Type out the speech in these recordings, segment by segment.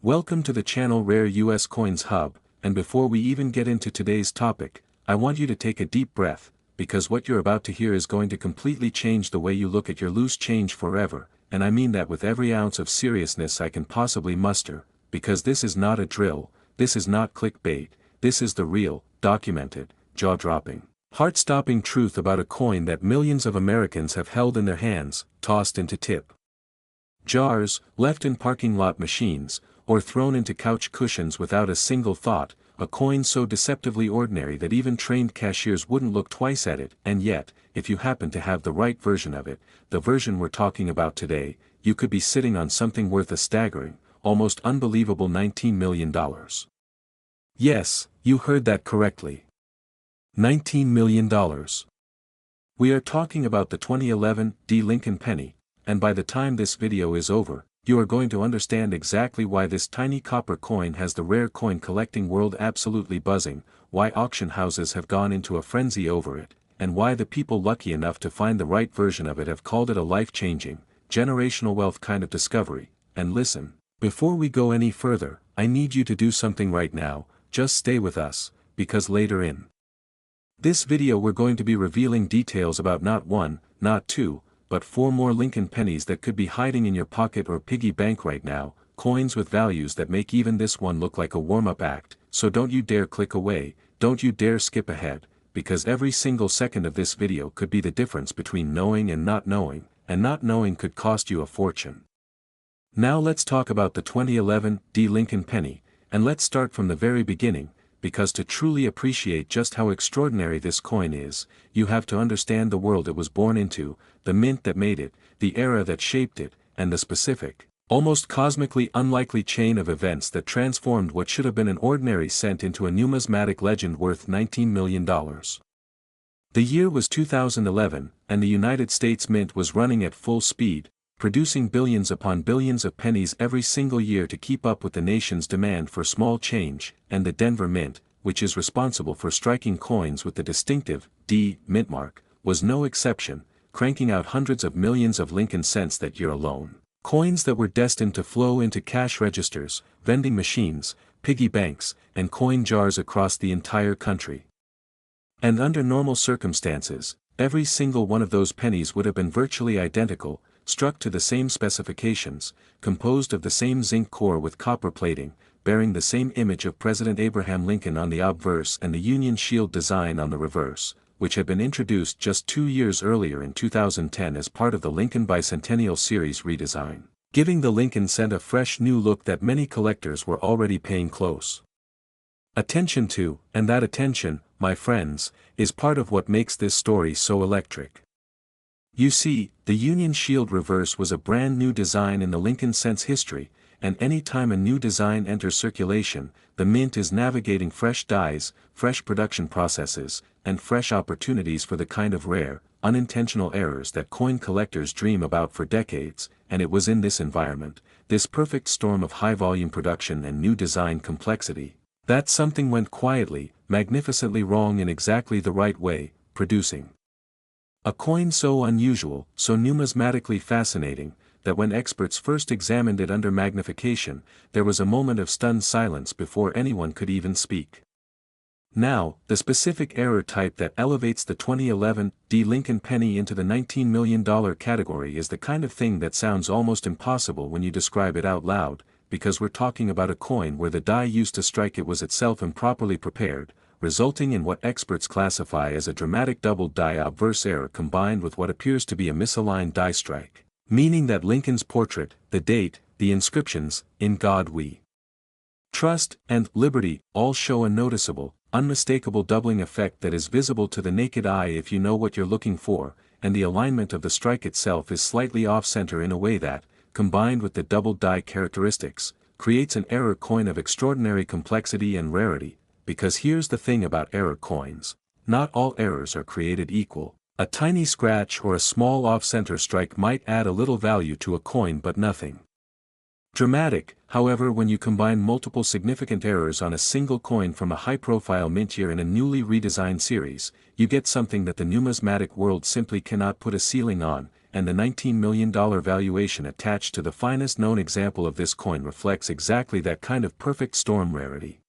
Welcome to the channel Rare US Coins Hub, and before we even get into today's topic, I want you to take a deep breath, because what you're about to hear is going to completely change the way you look at your loose change forever, and I mean that with every ounce of seriousness I can possibly muster, because this is not a drill, this is not clickbait, this is the real, documented, jaw-dropping, heart-stopping truth about a coin that millions of Americans have held in their hands, tossed into tip jars, left in parking lot machines, or thrown into couch cushions without a single thought, a coin so deceptively ordinary that even trained cashiers wouldn't look twice at it, and yet, if you happen to have the right version of it, the version we're talking about today, you could be sitting on something worth a staggering, almost unbelievable $19 million. Yes, you heard that correctly. $19 million. We are talking about the 2011 Rare Lincoln Penny, and by the time this video is over, you are going to understand exactly why this tiny copper coin has the rare coin collecting world absolutely buzzing, why auction houses have gone into a frenzy over it, and why the people lucky enough to find the right version of it have called it a life-changing, generational wealth kind of discovery. And listen, before we go any further, I need you to do something right now, just stay with us, because later in this video we're going to be revealing details about not one, not two, but 4 more Lincoln pennies that could be hiding in your pocket or piggy bank right now, coins with values that make even this one look like a warm-up act, so don't you dare click away, don't you dare skip ahead, because every single second of this video could be the difference between knowing and not knowing could cost you a fortune. Now let's talk about the 2011 Rare Lincoln Penny, and let's start from the very beginning, because to truly appreciate just how extraordinary this coin is, you have to understand the world it was born into, the mint that made it, the era that shaped it, and the specific, almost cosmically unlikely chain of events that transformed what should have been an ordinary cent into a numismatic legend worth $19 million. The year was 2011, and the United States Mint was running at full speed, producing billions upon billions of pennies every single year to keep up with the nation's demand for small change, and the Denver Mint, which is responsible for striking coins with the distinctive D mint mark, was no exception, cranking out hundreds of millions of Lincoln cents that year alone. Coins that were destined to flow into cash registers, vending machines, piggy banks, and coin jars across the entire country. And under normal circumstances, every single one of those pennies would have been virtually identical, struck to the same specifications, composed of the same zinc core with copper plating, bearing the same image of President Abraham Lincoln on the obverse and the Union Shield design on the reverse, which had been introduced just 2 years earlier in 2010 as part of the Lincoln Bicentennial Series redesign, giving the Lincoln cent a fresh new look that many collectors were already paying close attention to, and that attention, my friends, is part of what makes this story so electric. You see, the Union Shield reverse was a brand new design in the Lincoln cent's history, and any time a new design enters circulation, the mint is navigating fresh dyes, fresh production processes, and fresh opportunities for the kind of rare, unintentional errors that coin collectors dream about for decades, and it was in this environment, this perfect storm of high-volume production and new design complexity, that something went quietly, magnificently wrong in exactly the right way, producing a coin so unusual, so numismatically fascinating, that when experts first examined it under magnification, there was a moment of stunned silence before anyone could even speak. Now, the specific error type that elevates the 2011 Rare Lincoln Penny into the $19 million category is the kind of thing that sounds almost impossible when you describe it out loud, because we're talking about a coin where the die used to strike it was itself improperly prepared, resulting in what experts classify as a dramatic double die obverse error combined with what appears to be a misaligned die strike, meaning that Lincoln's portrait, the date, the inscriptions, "In God We Trust," and "Liberty," all show a noticeable, unmistakable doubling effect that is visible to the naked eye if you know what you're looking for, and the alignment of the strike itself is slightly off-center in a way that, combined with the double die characteristics, creates an error coin of extraordinary complexity and rarity. Because here's the thing about error coins, not all errors are created equal. A tiny scratch or a small off-center strike might add a little value to a coin but nothing dramatic. However, when you combine multiple significant errors on a single coin from a high-profile mint year in a newly redesigned series, you get something that the numismatic world simply cannot put a ceiling on, and the $19 million valuation attached to the finest known example of this coin reflects exactly that kind of perfect storm rarity.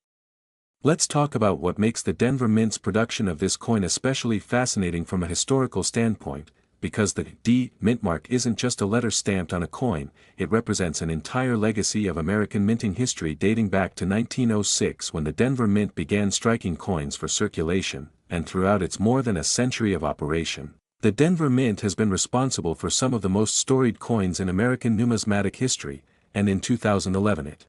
Let's talk about what makes the Denver Mint's production of this coin especially fascinating from a historical standpoint, because the D mint mark isn't just a letter stamped on a coin, it represents an entire legacy of American minting history dating back to 1906 when the Denver Mint began striking coins for circulation, and throughout its more than a century of operation. The Denver Mint has been responsible for some of the most storied coins in American numismatic history, and in 2011 it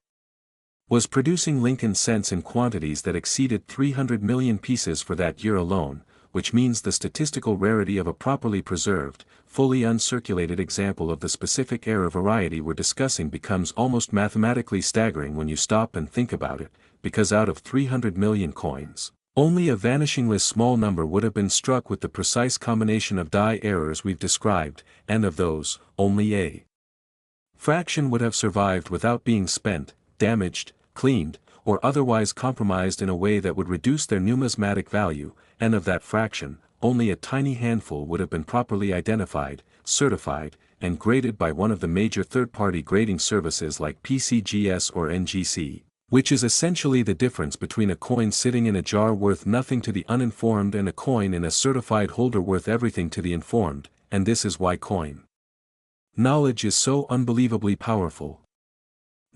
was producing Lincoln cents in quantities that exceeded 300 million pieces for that year alone, which means the statistical rarity of a properly preserved, fully uncirculated example of the specific era variety we're discussing becomes almost mathematically staggering when you stop and think about it, because out of 300 million coins, only a vanishingly small number would have been struck with the precise combination of die errors we've described, and of those, only a fraction would have survived without being spent, damaged, cleaned, or otherwise compromised in a way that would reduce their numismatic value, and of that fraction, only a tiny handful would have been properly identified, certified, and graded by one of the major third-party grading services like PCGS or NGC, which is essentially the difference between a coin sitting in a jar worth nothing to the uninformed and a coin in a certified holder worth everything to the informed, and this is why coin knowledge is so unbelievably powerful.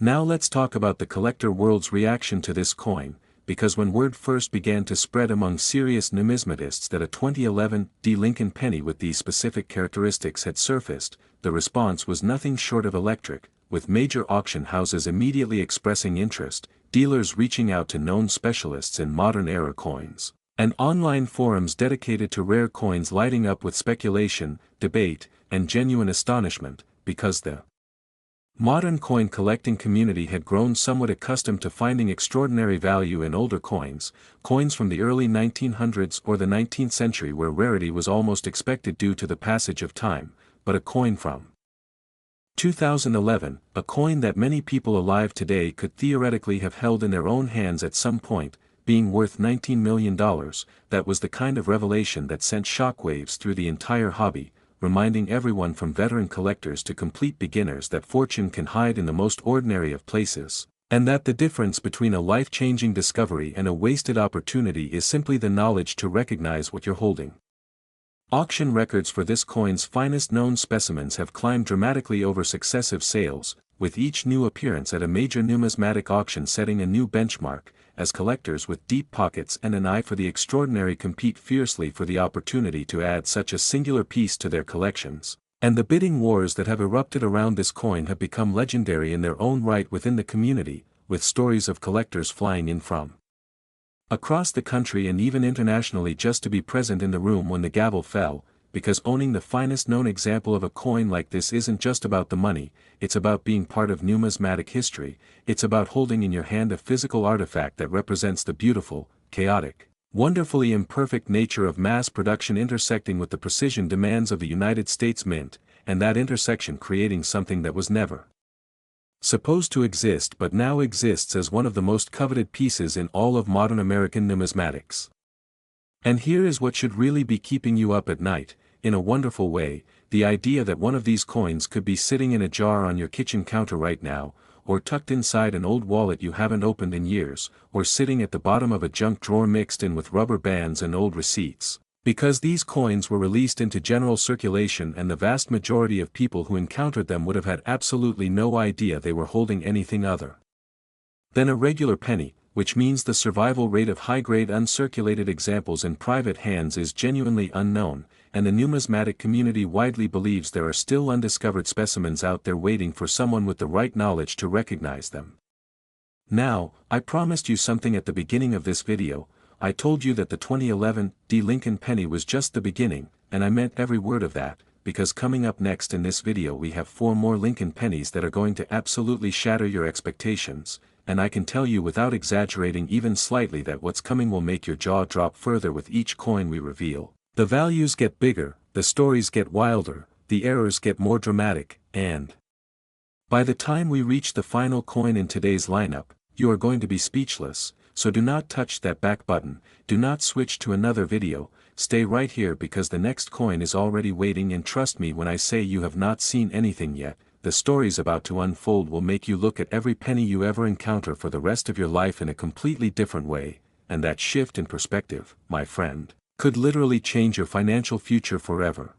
Now let's talk about the collector world's reaction to this coin, because when word first began to spread among serious numismatists that a 2011 D Lincoln penny with these specific characteristics had surfaced, the response was nothing short of electric, with major auction houses immediately expressing interest, dealers reaching out to known specialists in modern-era coins, and online forums dedicated to rare coins lighting up with speculation, debate, and genuine astonishment, because the modern coin collecting community had grown somewhat accustomed to finding extraordinary value in older coins, coins from the early 1900s or the 19th century where rarity was almost expected due to the passage of time, but a coin from 2011, a coin that many people alive today could theoretically have held in their own hands at some point, being worth $19 million, that was the kind of revelation that sent shockwaves through the entire hobby, reminding everyone from veteran collectors to complete beginners that fortune can hide in the most ordinary of places, and that the difference between a life-changing discovery and a wasted opportunity is simply the knowledge to recognize what you're holding. Auction records for this coin's finest known specimens have climbed dramatically over successive sales, with each new appearance at a major numismatic auction setting a new benchmark, as collectors with deep pockets and an eye for the extraordinary compete fiercely for the opportunity to add such a singular piece to their collections, and the bidding wars that have erupted around this coin have become legendary in their own right within the community, with stories of collectors flying in from across the country and even internationally just to be present in the room when the gavel fell, because owning the finest known example of a coin like this isn't just about the money, it's about being part of numismatic history, it's about holding in your hand a physical artifact that represents the beautiful, chaotic, wonderfully imperfect nature of mass production intersecting with the precision demands of the United States Mint, and that intersection creating something that was never supposed to exist but now exists as one of the most coveted pieces in all of modern American numismatics. And here is what should really be keeping you up at night, in a wonderful way, the idea that one of these coins could be sitting in a jar on your kitchen counter right now, or tucked inside an old wallet you haven't opened in years, or sitting at the bottom of a junk drawer mixed in with rubber bands and old receipts, because these coins were released into general circulation and the vast majority of people who encountered them would have had absolutely no idea they were holding anything other than a regular penny, which means the survival rate of high-grade uncirculated examples in private hands is genuinely unknown, and the numismatic community widely believes there are still undiscovered specimens out there waiting for someone with the right knowledge to recognize them. Now, I promised you something at the beginning of this video. I told you that the 2011 D Lincoln penny was just the beginning, and I meant every word of that, because coming up next in this video we have 4 more Lincoln pennies that are going to absolutely shatter your expectations, and I can tell you without exaggerating even slightly that what's coming will make your jaw drop further with each coin we reveal. The values get bigger, the stories get wilder, the errors get more dramatic, and by the time we reach the final coin in today's lineup, you are going to be speechless, so do not touch that back button, do not switch to another video, stay right here because the next coin is already waiting, and trust me when I say you have not seen anything yet, the stories about to unfold will make you look at every penny you ever encounter for the rest of your life in a completely different way, and that shift in perspective, my friend, could literally change your financial future forever.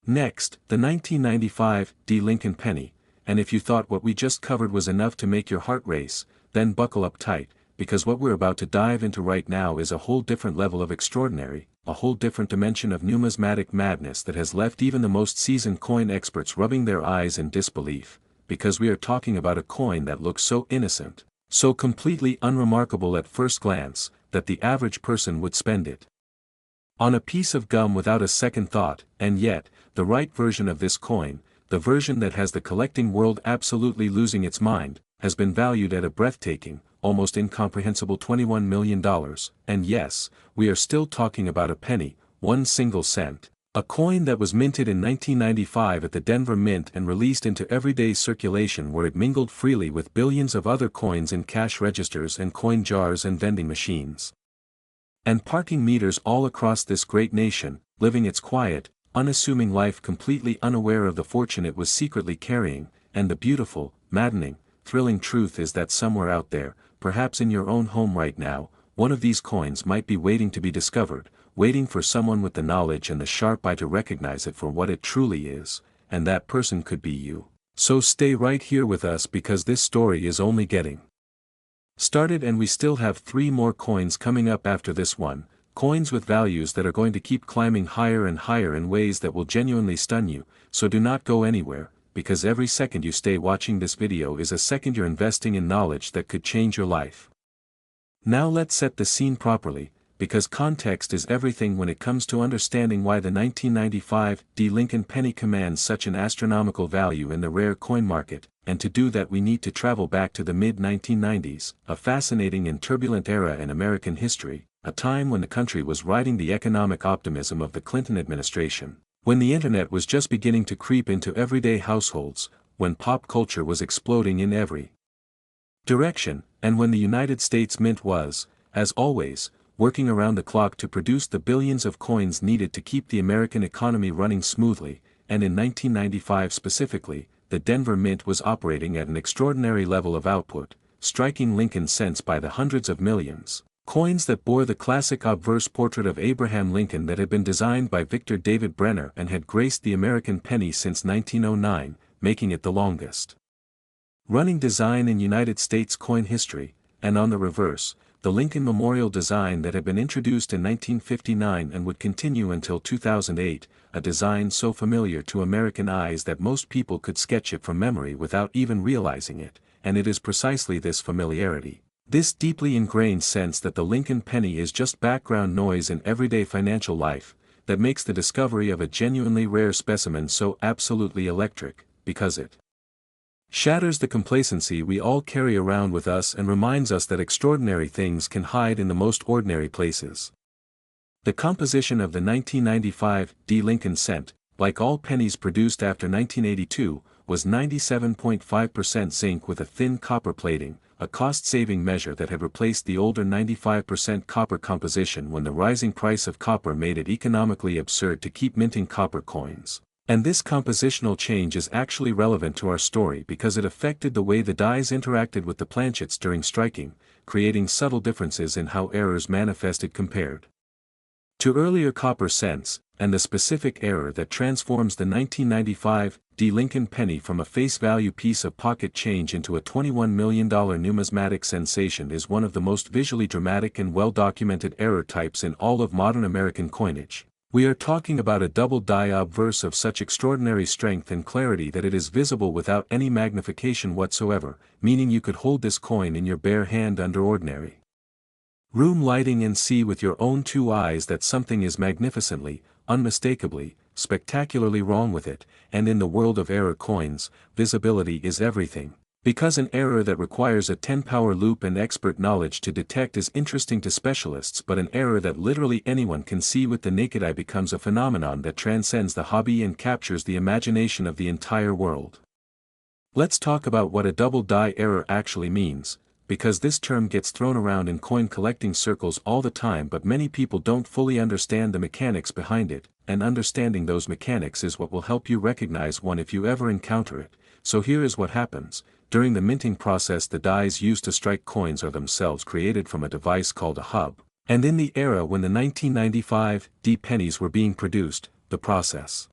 Next, the 1995 Lincoln Penny, and if you thought what we just covered was enough to make your heart race, then buckle up tight, because what we're about to dive into right now is a whole different level of extraordinary, a whole different dimension of numismatic madness that has left even the most seasoned coin experts rubbing their eyes in disbelief, because we are talking about a coin that looks so innocent, so completely unremarkable at first glance, that the average person would spend it on a piece of gum without a second thought, and yet, the right version of this coin, the version that has the collecting world absolutely losing its mind, has been valued at a breathtaking, almost incomprehensible $21 million, and yes, we are still talking about a penny, 1 single cent, a coin that was minted in 1995 at the Denver Mint and released into everyday circulation where it mingled freely with billions of other coins in cash registers and coin jars and vending machines and parking meters all across this great nation, living its quiet, unassuming life completely unaware of the fortune it was secretly carrying, and the beautiful, maddening, thrilling truth is that somewhere out there, perhaps in your own home right now, one of these coins might be waiting to be discovered, waiting for someone with the knowledge and the sharp eye to recognize it for what it truly is, and that person could be you. So stay right here with us because this story is only getting started, and we still have 3 more coins coming up after this one, coins with values that are going to keep climbing higher and higher in ways that will genuinely stun you, so do not go anywhere, because every second you stay watching this video is a second you're investing in knowledge that could change your life. Now let's set the scene properly, because context is everything when it comes to understanding why the 1995 Lincoln Penny commands such an astronomical value in the rare coin market, and to do that we need to travel back to the mid-1990s, a fascinating and turbulent era in American history, a time when the country was riding the economic optimism of the Clinton administration, when the internet was just beginning to creep into everyday households, when pop culture was exploding in every direction, and when the United States Mint was, as always, working around the clock to produce the billions of coins needed to keep the American economy running smoothly, and in 1995 specifically, the Denver Mint was operating at an extraordinary level of output, striking Lincoln cents by the hundreds of millions. Coins that bore the classic obverse portrait of Abraham Lincoln that had been designed by Victor David Brenner and had graced the American penny since 1909, making it the longest running design in United States coin history, and on the reverse, the Lincoln Memorial design that had been introduced in 1959 and would continue until 2008, a design so familiar to American eyes that most people could sketch it from memory without even realizing it, and it is precisely this familiarity, this deeply ingrained sense that the Lincoln penny is just background noise in everyday financial life, that makes the discovery of a genuinely rare specimen so absolutely electric, because it shatters the complacency we all carry around with us and reminds us that extraordinary things can hide in the most ordinary places. The composition of the 1995 Lincoln cent, like all pennies produced after 1982, was 97.5% zinc with a thin copper plating, a cost-saving measure that had replaced the older 95% copper composition when the rising price of copper made it economically absurd to keep minting copper coins. And this compositional change is actually relevant to our story because it affected the way the dies interacted with the planchets during striking, creating subtle differences in how errors manifested compared to earlier copper cents, and the specific error that transforms the 1995 Lincoln penny from a face value piece of pocket change into a $21 million numismatic sensation is one of the most visually dramatic and well-documented error types in all of modern American coinage. We are talking about a double die obverse of such extraordinary strength and clarity that it is visible without any magnification whatsoever, meaning you could hold this coin in your bare hand under ordinary room lighting and see with your own 2 eyes that something is magnificently, unmistakably, spectacularly wrong with it, and in the world of error coins, visibility is everything. Because an error that requires a 10-power loop and expert knowledge to detect is interesting to specialists, but an error that literally anyone can see with the naked eye becomes a phenomenon that transcends the hobby and captures the imagination of the entire world. Let's talk about what a double die error actually means, because this term gets thrown around in coin collecting circles all the time, but many people don't fully understand the mechanics behind it, and understanding those mechanics is what will help you recognize one if you ever encounter it. So here is what happens. During the minting process, the dies used to strike coins are themselves created from a device called a hub, and in the era when the 1995 D pennies were being produced, the process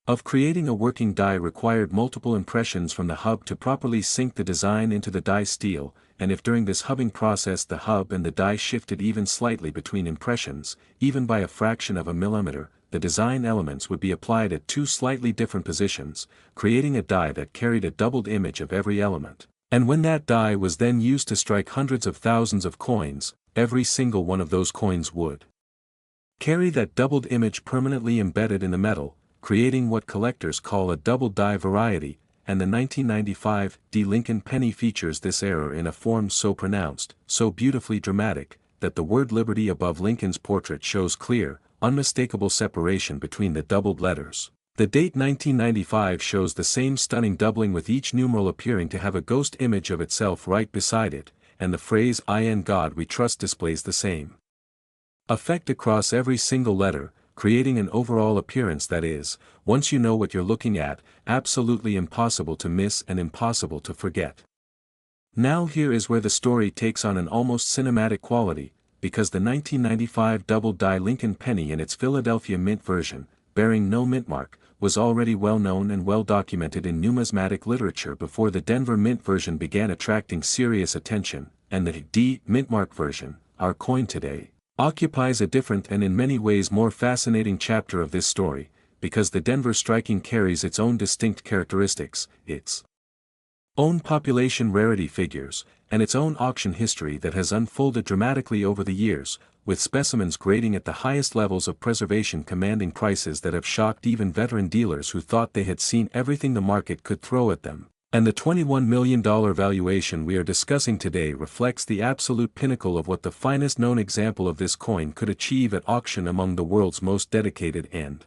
of creating a working die required multiple impressions from the hub to properly sink the design into the die steel, and if during this hubbing process the hub and the die shifted even slightly between impressions, even by a fraction of a millimeter, the design elements would be applied at two slightly different positions, creating a die that carried a doubled image of every element. And when that die was then used to strike hundreds of thousands of coins, every single one of those coins would carry that doubled image permanently embedded in the metal, creating what collectors call a double die variety, and the 1995 D Lincoln penny features this error in a form so pronounced, so beautifully dramatic, that the word Liberty above Lincoln's portrait shows clear, unmistakable separation between the doubled letters. The date 1995 shows the same stunning doubling, with each numeral appearing to have a ghost image of itself right beside it, and the phrase "In God We Trust" displays the same effect across every single letter, creating an overall appearance that is, once you know what you're looking at, absolutely impossible to miss and impossible to forget. Now here is where the story takes on an almost cinematic quality, because the 1995 double die Lincoln penny in its Philadelphia mint version, bearing no mint mark, was already well known and well documented in numismatic literature before the Denver mint version began attracting serious attention, and the D mint mark version, our coin today, occupies a different and in many ways more fascinating chapter of this story, because the Denver striking carries its own distinct characteristics, its own population rarity figures, and its own auction history that has unfolded dramatically over the years, with specimens grading at the highest levels of preservation commanding prices that have shocked even veteran dealers who thought they had seen everything the market could throw at them. And the $21 million valuation we are discussing today reflects the absolute pinnacle of what the finest known example of this coin could achieve at auction among the world's most dedicated and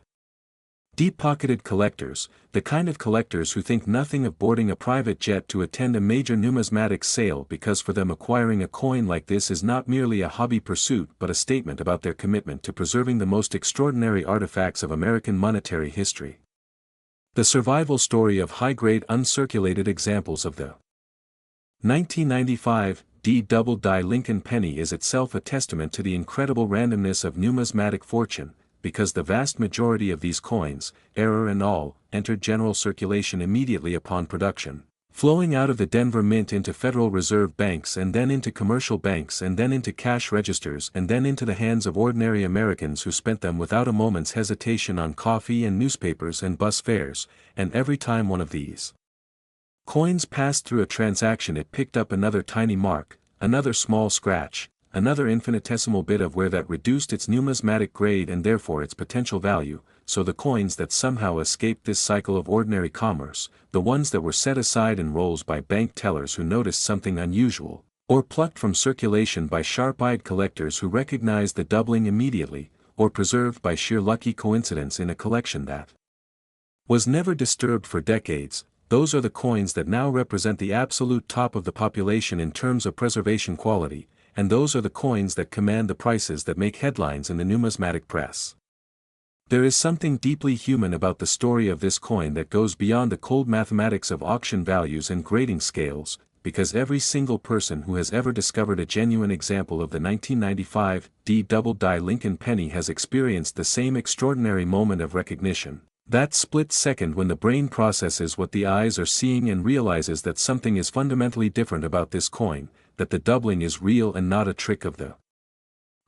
deep-pocketed collectors, the kind of collectors who think nothing of boarding a private jet to attend a major numismatic sale, because for them acquiring a coin like this is not merely a hobby pursuit but a statement about their commitment to preserving the most extraordinary artifacts of American monetary history. The survival story of high-grade uncirculated examples of the 1995 D double die Lincoln penny is itself a testament to the incredible randomness of numismatic fortune, because the vast majority of these coins, error and all, entered general circulation immediately upon production, flowing out of the Denver Mint into Federal Reserve banks and then into commercial banks and then into cash registers and then into the hands of ordinary Americans who spent them without a moment's hesitation on coffee and newspapers and bus fares, and every time one of these coins passed through a transaction it picked up another tiny mark, another small scratch, another infinitesimal bit of wear that reduced its numismatic grade and therefore its potential value. So the coins that somehow escaped this cycle of ordinary commerce, the ones that were set aside in rolls by bank tellers who noticed something unusual, or plucked from circulation by sharp-eyed collectors who recognized the doubling immediately, or preserved by sheer lucky coincidence in a collection that was never disturbed for decades, those are the coins that now represent the absolute top of the population in terms of preservation quality, and those are the coins that command the prices that make headlines in the numismatic press. There is something deeply human about the story of this coin that goes beyond the cold mathematics of auction values and grading scales, because every single person who has ever discovered a genuine example of the 1995 D double die Lincoln penny has experienced the same extraordinary moment of recognition, that split second when the brain processes what the eyes are seeing and realizes that something is fundamentally different about this coin, that the doubling is real and not a trick of the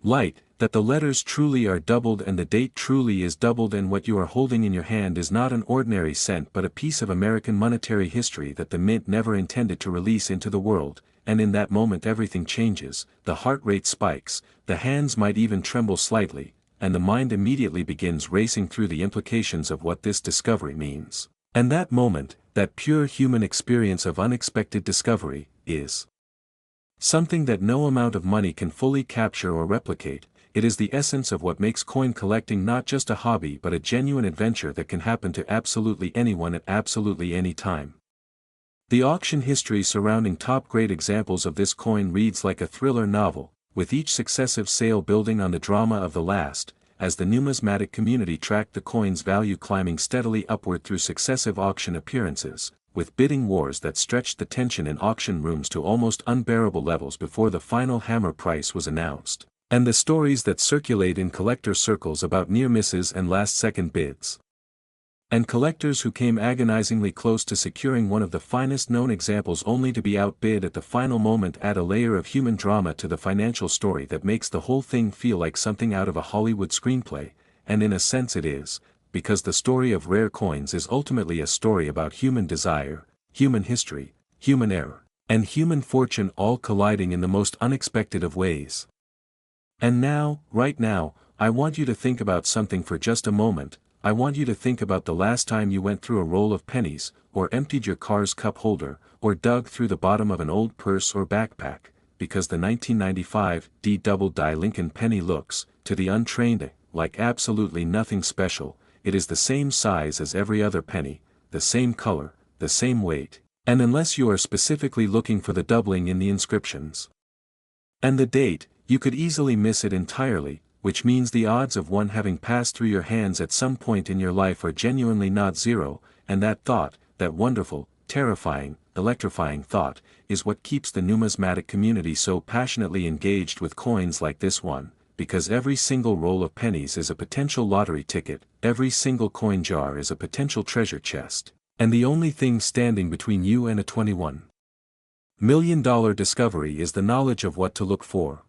light, that the letters truly are doubled and the date truly is doubled, and what you are holding in your hand is not an ordinary cent but a piece of American monetary history that the mint never intended to release into the world, and in that moment everything changes, the heart rate spikes, the hands might even tremble slightly, and the mind immediately begins racing through the implications of what this discovery means. And that moment, that pure human experience of unexpected discovery, is something that no amount of money can fully capture or replicate. It is the essence of what makes coin collecting not just a hobby but a genuine adventure that can happen to absolutely anyone at absolutely any time. The auction history surrounding top-grade examples of this coin reads like a thriller novel, with each successive sale building on the drama of the last, as the numismatic community tracked the coin's value climbing steadily upward through successive auction appearances, with bidding wars that stretched the tension in auction rooms to almost unbearable levels before the final hammer price was announced, and the stories that circulate in collector circles about near misses and last-second bids. And collectors who came agonizingly close to securing one of the finest known examples only to be outbid at the final moment add a layer of human drama to the financial story that makes the whole thing feel like something out of a Hollywood screenplay, and in a sense it is, because the story of rare coins is ultimately a story about human desire, human history, human error, and human fortune all colliding in the most unexpected of ways. And now, right now, I want you to think about something for just a moment. I want you to think about the last time you went through a roll of pennies, or emptied your car's cup holder, or dug through the bottom of an old purse or backpack, because the 1995 D double die Lincoln penny looks, to the untrained, like absolutely nothing special. It is the same size as every other penny, the same color, the same weight, and unless you are specifically looking for the doubling in the inscriptions and the date, you could easily miss it entirely, which means the odds of one having passed through your hands at some point in your life are genuinely not zero, and that thought, that wonderful, terrifying, electrifying thought, is what keeps the numismatic community so passionately engaged with coins like this one, because every single roll of pennies is a potential lottery ticket, every single coin jar is a potential treasure chest, and the only thing standing between you and a $21 million discovery is the knowledge of what to look for.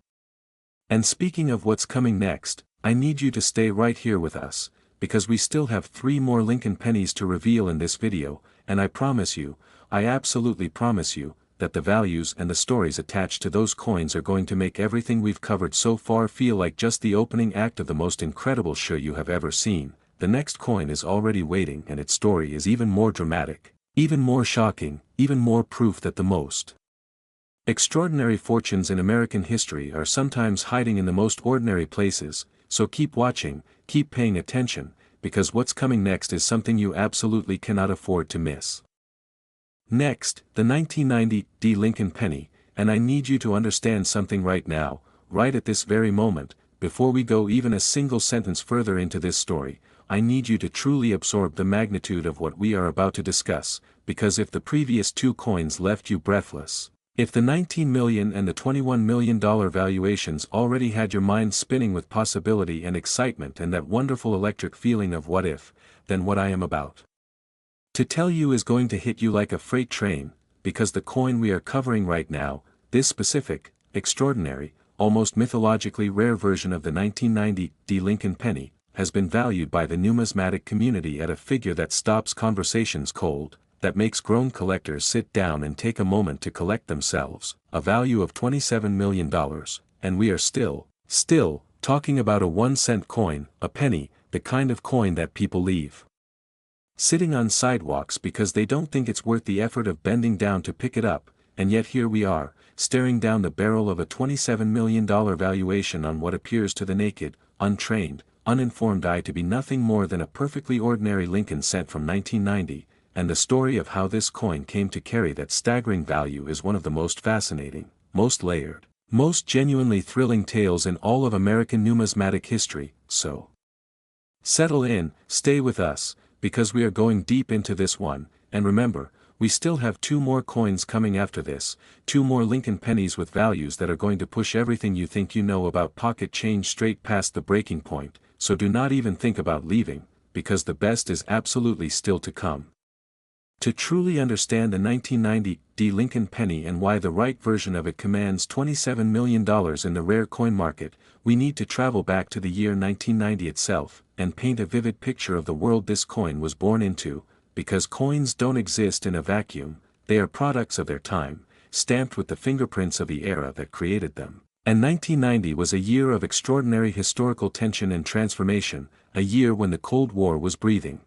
And speaking of what's coming next, I need you to stay right here with us, because we still have 3 more Lincoln pennies to reveal in this video, and I promise you, I absolutely promise you, that the values and the stories attached to those coins are going to make everything we've covered so far feel like just the opening act of the most incredible show you have ever seen. The next coin is already waiting and its story is even more dramatic, even more shocking, even more proof that the most extraordinary fortunes in American history are sometimes hiding in the most ordinary places, so keep watching, keep paying attention, because what's coming next is something you absolutely cannot afford to miss. Next, the 1990 D Lincoln penny, and I need you to understand something right now, right at this very moment, before we go even a single sentence further into this story. I need you to truly absorb the magnitude of what we are about to discuss, because if the previous 2 coins left you breathless, if the $19 million and the $21 million valuations already had your mind spinning with possibility and excitement and that wonderful electric feeling of what if, then what I am about to tell you is going to hit you like a freight train, because the coin we are covering right now, this specific, extraordinary, almost mythologically rare version of the 1990 D Lincoln penny, has been valued by the numismatic community at a figure that stops conversations cold, that makes grown collectors sit down and take a moment to collect themselves, a value of $27 million, and we are still talking about a 1-cent coin, a penny, the kind of coin that people leave sitting on sidewalks because they don't think it's worth the effort of bending down to pick it up, and yet here we are, staring down the barrel of a $27 million valuation on what appears to the naked, untrained, uninformed eye to be nothing more than a perfectly ordinary Lincoln cent from 1990, and the story of how this coin came to carry that staggering value is one of the most fascinating, most layered, most genuinely thrilling tales in all of American numismatic history, so settle in, stay with us, because we are going deep into this one, and remember, we still have 2 more coins coming after this, 2 more Lincoln pennies with values that are going to push everything you think you know about pocket change straight past the breaking point, so do not even think about leaving, because the best is absolutely still to come. To truly understand the 1990 D Lincoln penny and why the right version of it commands $27 million in the rare coin market, we need to travel back to the year 1990 itself, and paint a vivid picture of the world this coin was born into, because coins don't exist in a vacuum, they are products of their time, stamped with the fingerprints of the era that created them. And 1990 was a year of extraordinary historical tension and transformation, a year when the Cold War was breathing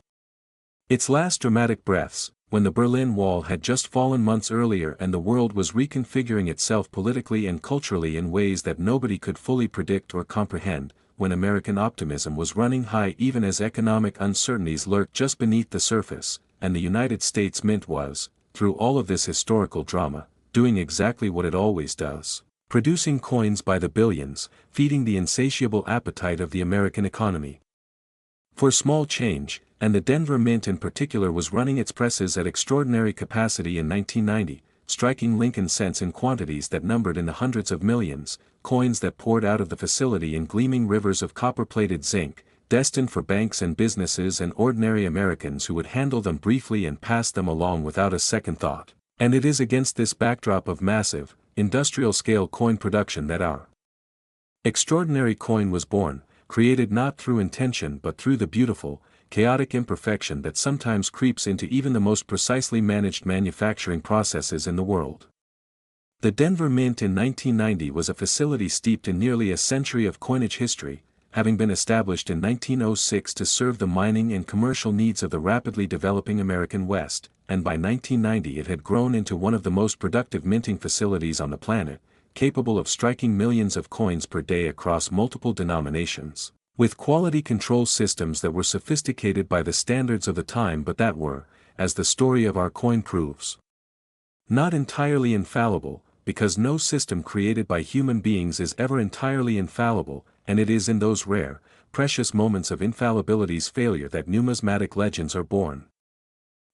its last dramatic breaths, when the Berlin Wall had just fallen months earlier and the world was reconfiguring itself politically and culturally in ways that nobody could fully predict or comprehend, when American optimism was running high even as economic uncertainties lurked just beneath the surface, and the United States Mint was, through all of this historical drama, doing exactly what it always does. Producing coins by the billions, feeding the insatiable appetite of the American economy. For small change, and the Denver Mint in particular was running its presses at extraordinary capacity in 1990, striking Lincoln cents in quantities that numbered in the hundreds of millions, coins that poured out of the facility in gleaming rivers of copper-plated zinc, destined for banks and businesses and ordinary Americans who would handle them briefly and pass them along without a second thought. And it is against this backdrop of massive, industrial-scale coin production that our extraordinary coin was born, created not through intention but through the beautiful, chaotic imperfection that sometimes creeps into even the most precisely managed manufacturing processes in the world. The Denver Mint in 1990 was a facility steeped in nearly a century of coinage history, having been established in 1906 to serve the mining and commercial needs of the rapidly developing American West, and by 1990 it had grown into one of the most productive minting facilities on the planet, capable of striking millions of coins per day across multiple denominations, with quality control systems that were sophisticated by the standards of the time but that were, as the story of our coin proves, not entirely infallible, because no system created by human beings is ever entirely infallible, and it is in those rare, precious moments of infallibility's failure that numismatic legends are born.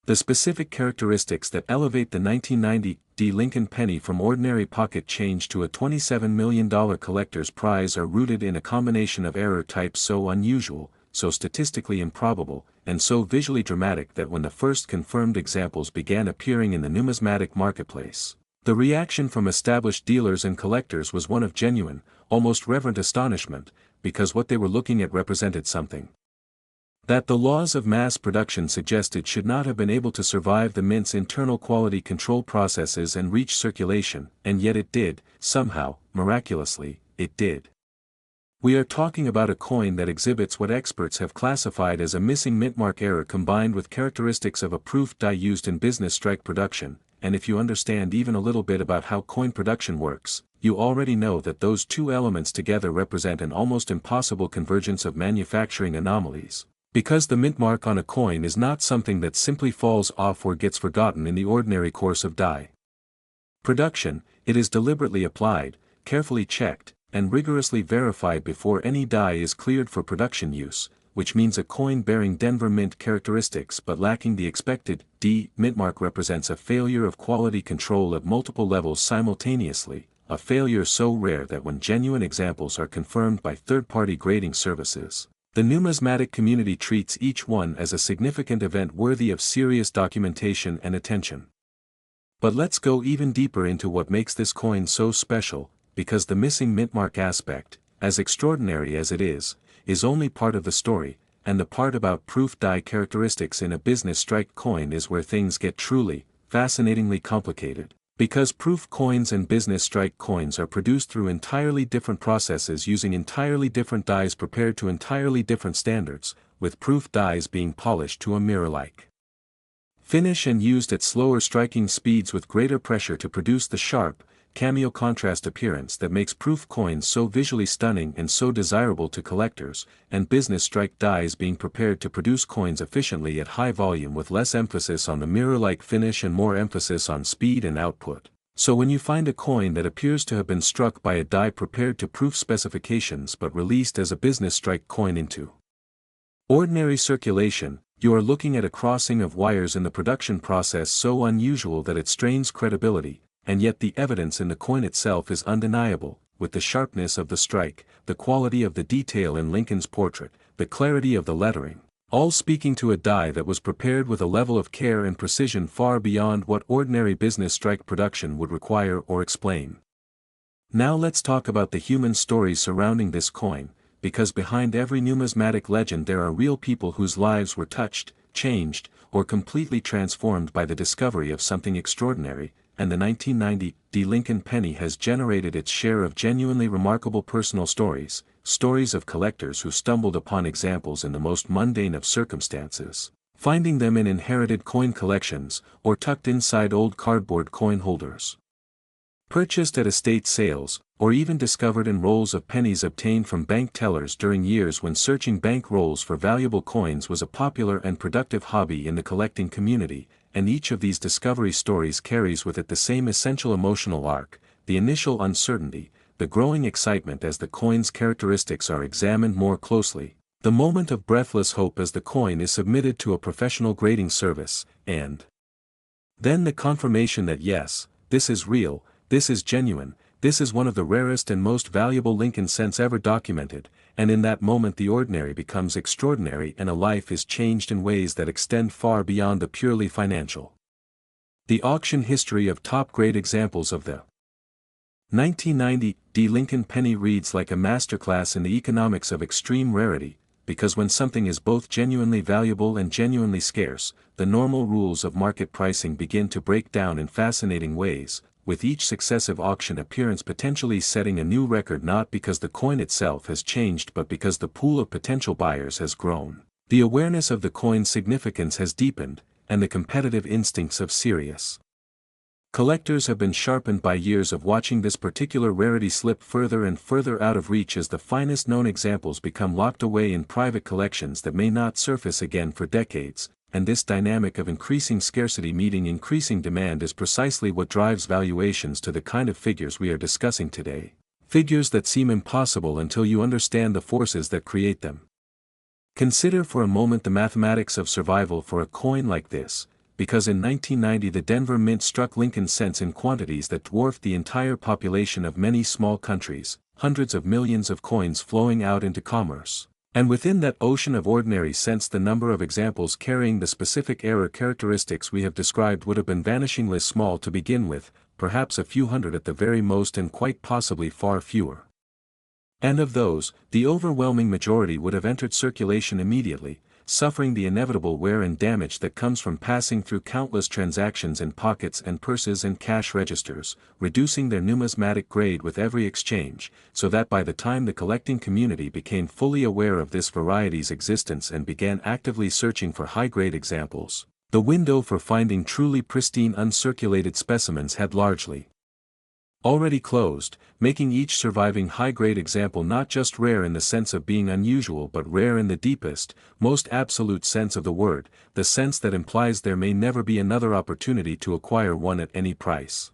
The specific characteristics that elevate the 1990 Lincoln penny from ordinary pocket change to a $27 million collector's prize are rooted in a combination of error types so unusual, so statistically improbable, and so visually dramatic that when the first confirmed examples began appearing in the numismatic marketplace, the reaction from established dealers and collectors was one of genuine, almost reverent astonishment, because what they were looking at represented something that the laws of mass production suggested should not have been able to survive the mint's internal quality control processes and reach circulation, and yet it did, somehow, miraculously, it did. We are talking about a coin that exhibits what experts have classified as a missing mintmark error combined with characteristics of a proof die used in business strike production, and if you understand even a little bit about how coin production works, you already know that those two elements together represent an almost impossible convergence of manufacturing anomalies. Because the mint mark on a coin is not something that simply falls off or gets forgotten in the ordinary course of die production, it is deliberately applied, carefully checked, and rigorously verified before any die is cleared for production use, which means a coin bearing Denver Mint characteristics but lacking the expected mint mark represents a failure of quality control at multiple levels simultaneously, a failure so rare that when genuine examples are confirmed by third-party grading services, the numismatic community treats each one as a significant event worthy of serious documentation and attention. But let's go even deeper into what makes this coin so special, because the missing mintmark aspect, as extraordinary as it is only part of the story, and the part about proof die characteristics in a business strike coin is where things get truly, fascinatingly complicated. Because proof coins and business strike coins are produced through entirely different processes using entirely different dies prepared to entirely different standards, with proof dies being polished to a mirror-like finish and used at slower striking speeds with greater pressure to produce the sharp, cameo contrast appearance that makes proof coins so visually stunning and so desirable to collectors, and business strike dies being prepared to produce coins efficiently at high volume with less emphasis on the mirror-like finish and more emphasis on speed and output. So when you find a coin that appears to have been struck by a die prepared to proof specifications but released as a business strike coin into ordinary circulation, you are looking at a crossing of wires in the production process so unusual that it strains credibility, and yet the evidence in the coin itself is undeniable, with the sharpness of the strike, the quality of the detail in Lincoln's portrait, the clarity of the lettering, all speaking to a die that was prepared with a level of care and precision far beyond what ordinary business strike production would require or explain. Now let's talk about the human stories surrounding this coin, because behind every numismatic legend there are real people whose lives were touched, changed, or completely transformed by the discovery of something extraordinary, and the 1990 Lincoln penny has generated its share of genuinely remarkable personal stories, stories of collectors who stumbled upon examples in the most mundane of circumstances, finding them in inherited coin collections, or tucked inside old cardboard coin holders, purchased at estate sales, or even discovered in rolls of pennies obtained from bank tellers during years when searching bank rolls for valuable coins was a popular and productive hobby in the collecting community, and each of these discovery stories carries with it the same essential emotional arc, the initial uncertainty, the growing excitement as the coin's characteristics are examined more closely, the moment of breathless hope as the coin is submitted to a professional grading service, and then the confirmation that yes, this is real, this is genuine, this is one of the rarest and most valuable Lincoln cents ever documented, and in that moment the ordinary becomes extraordinary and a life is changed in ways that extend far beyond the purely financial. The auction history of top-grade examples of the 1990 Lincoln penny reads like a masterclass in the economics of extreme rarity, because when something is both genuinely valuable and genuinely scarce, the normal rules of market pricing begin to break down in fascinating ways, with each successive auction appearance potentially setting a new record not because the coin itself has changed but because the pool of potential buyers has grown, the awareness of the coin's significance has deepened, and the competitive instincts of serious collectors have been sharpened by years of watching this particular rarity slip further and further out of reach as the finest known examples become locked away in private collections that may not surface again for decades, and this dynamic of increasing scarcity meeting increasing demand is precisely what drives valuations to the kind of figures we are discussing today, figures that seem impossible until you understand the forces that create them. Consider for a moment the mathematics of survival for a coin like this, because in 1990 the Denver Mint struck Lincoln cents in quantities that dwarfed the entire population of many small countries, hundreds of millions of coins flowing out into commerce. And within that ocean of ordinary cents the number of examples carrying the specific error characteristics we have described would have been vanishingly small to begin with, perhaps a few hundred at the very most and quite possibly far fewer. And of those, the overwhelming majority would have entered circulation immediately, suffering the inevitable wear and damage that comes from passing through countless transactions in pockets and purses and cash registers, reducing their numismatic grade with every exchange, so that by the time the collecting community became fully aware of this variety's existence and began actively searching for high-grade examples, the window for finding truly pristine uncirculated specimens had largely already closed, making each surviving high-grade example not just rare in the sense of being unusual but rare in the deepest, most absolute sense of the word, the sense that implies there may never be another opportunity to acquire one at any price.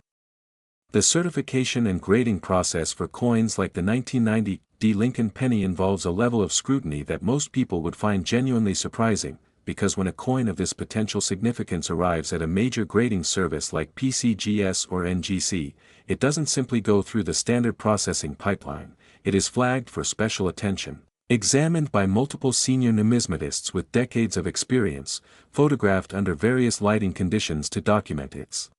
The certification and grading process for coins like the 1990 Lincoln penny involves a level of scrutiny that most people would find genuinely surprising, because when a coin of this potential significance arrives at a major grading service like PCGS or NGC, it doesn't simply go through the standard processing pipeline, it is flagged for special attention, examined by multiple senior numismatists with decades of experience, photographed under various lighting conditions to document its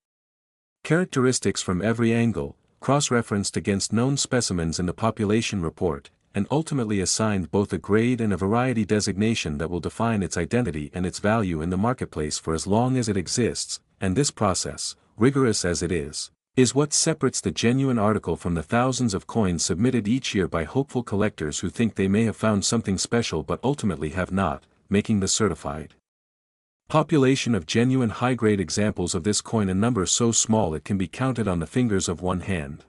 characteristics from every angle, cross-referenced against known specimens in the population report, and ultimately assigned both a grade and a variety designation that will define its identity and its value in the marketplace for as long as it exists, and this process, rigorous as it is what separates the genuine article from the thousands of coins submitted each year by hopeful collectors who think they may have found something special but ultimately have not, making the certified population of genuine high-grade examples of this coin a number so small it can be counted on the fingers of one hand.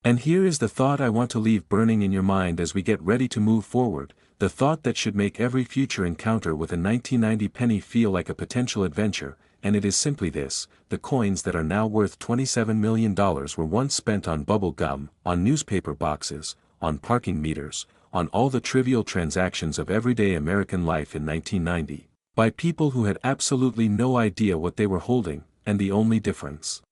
And here is the thought I want to leave burning in your mind as we get ready to move forward, the thought that should make every future encounter with a 1990 penny feel like a potential adventure, and it is simply this: the coins that are now worth $27 million were once spent on bubble gum, on newspaper boxes, on parking meters, on all the trivial transactions of everyday American life in 1990, by people who had absolutely no idea what they were holding, and the only difference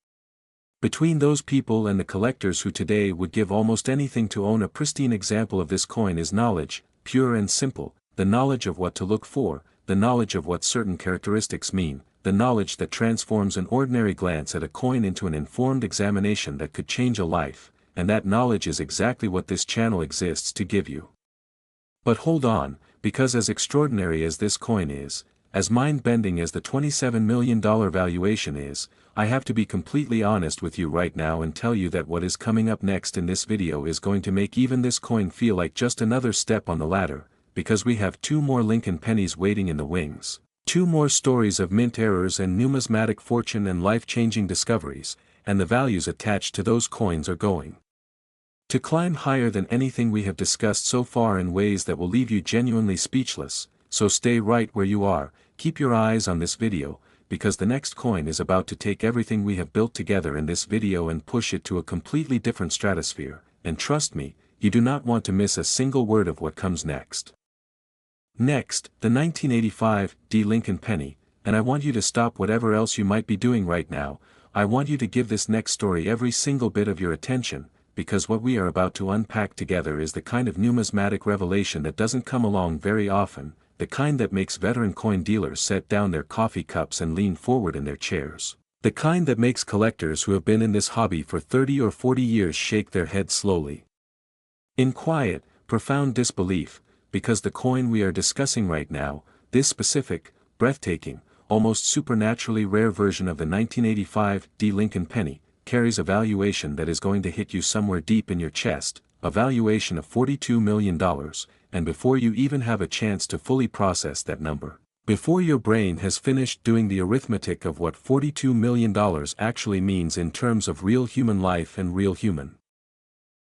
between those people and the collectors who today would give almost anything to own a pristine example of this coin is knowledge, pure and simple, the knowledge of what to look for, the knowledge of what certain characteristics mean, the knowledge that transforms an ordinary glance at a coin into an informed examination that could change a life, and that knowledge is exactly what this channel exists to give you. But hold on, because as extraordinary as this coin is, as mind-bending as the $27 million valuation is, I have to be completely honest with you right now and tell you that what is coming up next in this video is going to make even this coin feel like just another step on the ladder, because we have two more Lincoln pennies waiting in the wings, two more stories of mint errors and numismatic fortune and life-changing discoveries, and the values attached to those coins are going to climb higher than anything we have discussed so far in ways that will leave you genuinely speechless. So stay right where you are, keep your eyes on this video, because the next coin is about to take everything we have built together in this video and push it to a completely different stratosphere, and trust me, you do not want to miss a single word of what comes next. Next, the 1985 Rare Lincoln Penny, and I want you to stop whatever else you might be doing right now. I want you to give this next story every single bit of your attention, because what we are about to unpack together is the kind of numismatic revelation that doesn't come along very often, the kind that makes veteran coin dealers set down their coffee cups and lean forward in their chairs, the kind that makes collectors who have been in this hobby for 30 or 40 years shake their heads slowly, in quiet, profound disbelief, because the coin we are discussing right now, this specific, breathtaking, almost supernaturally rare version of the 1985 Rare Lincoln Penny, carries a valuation that is going to hit you somewhere deep in your chest, a valuation of $42 million, and before you even have a chance to fully process that number, before your brain has finished doing the arithmetic of what $42 million actually means in terms of real human life and real human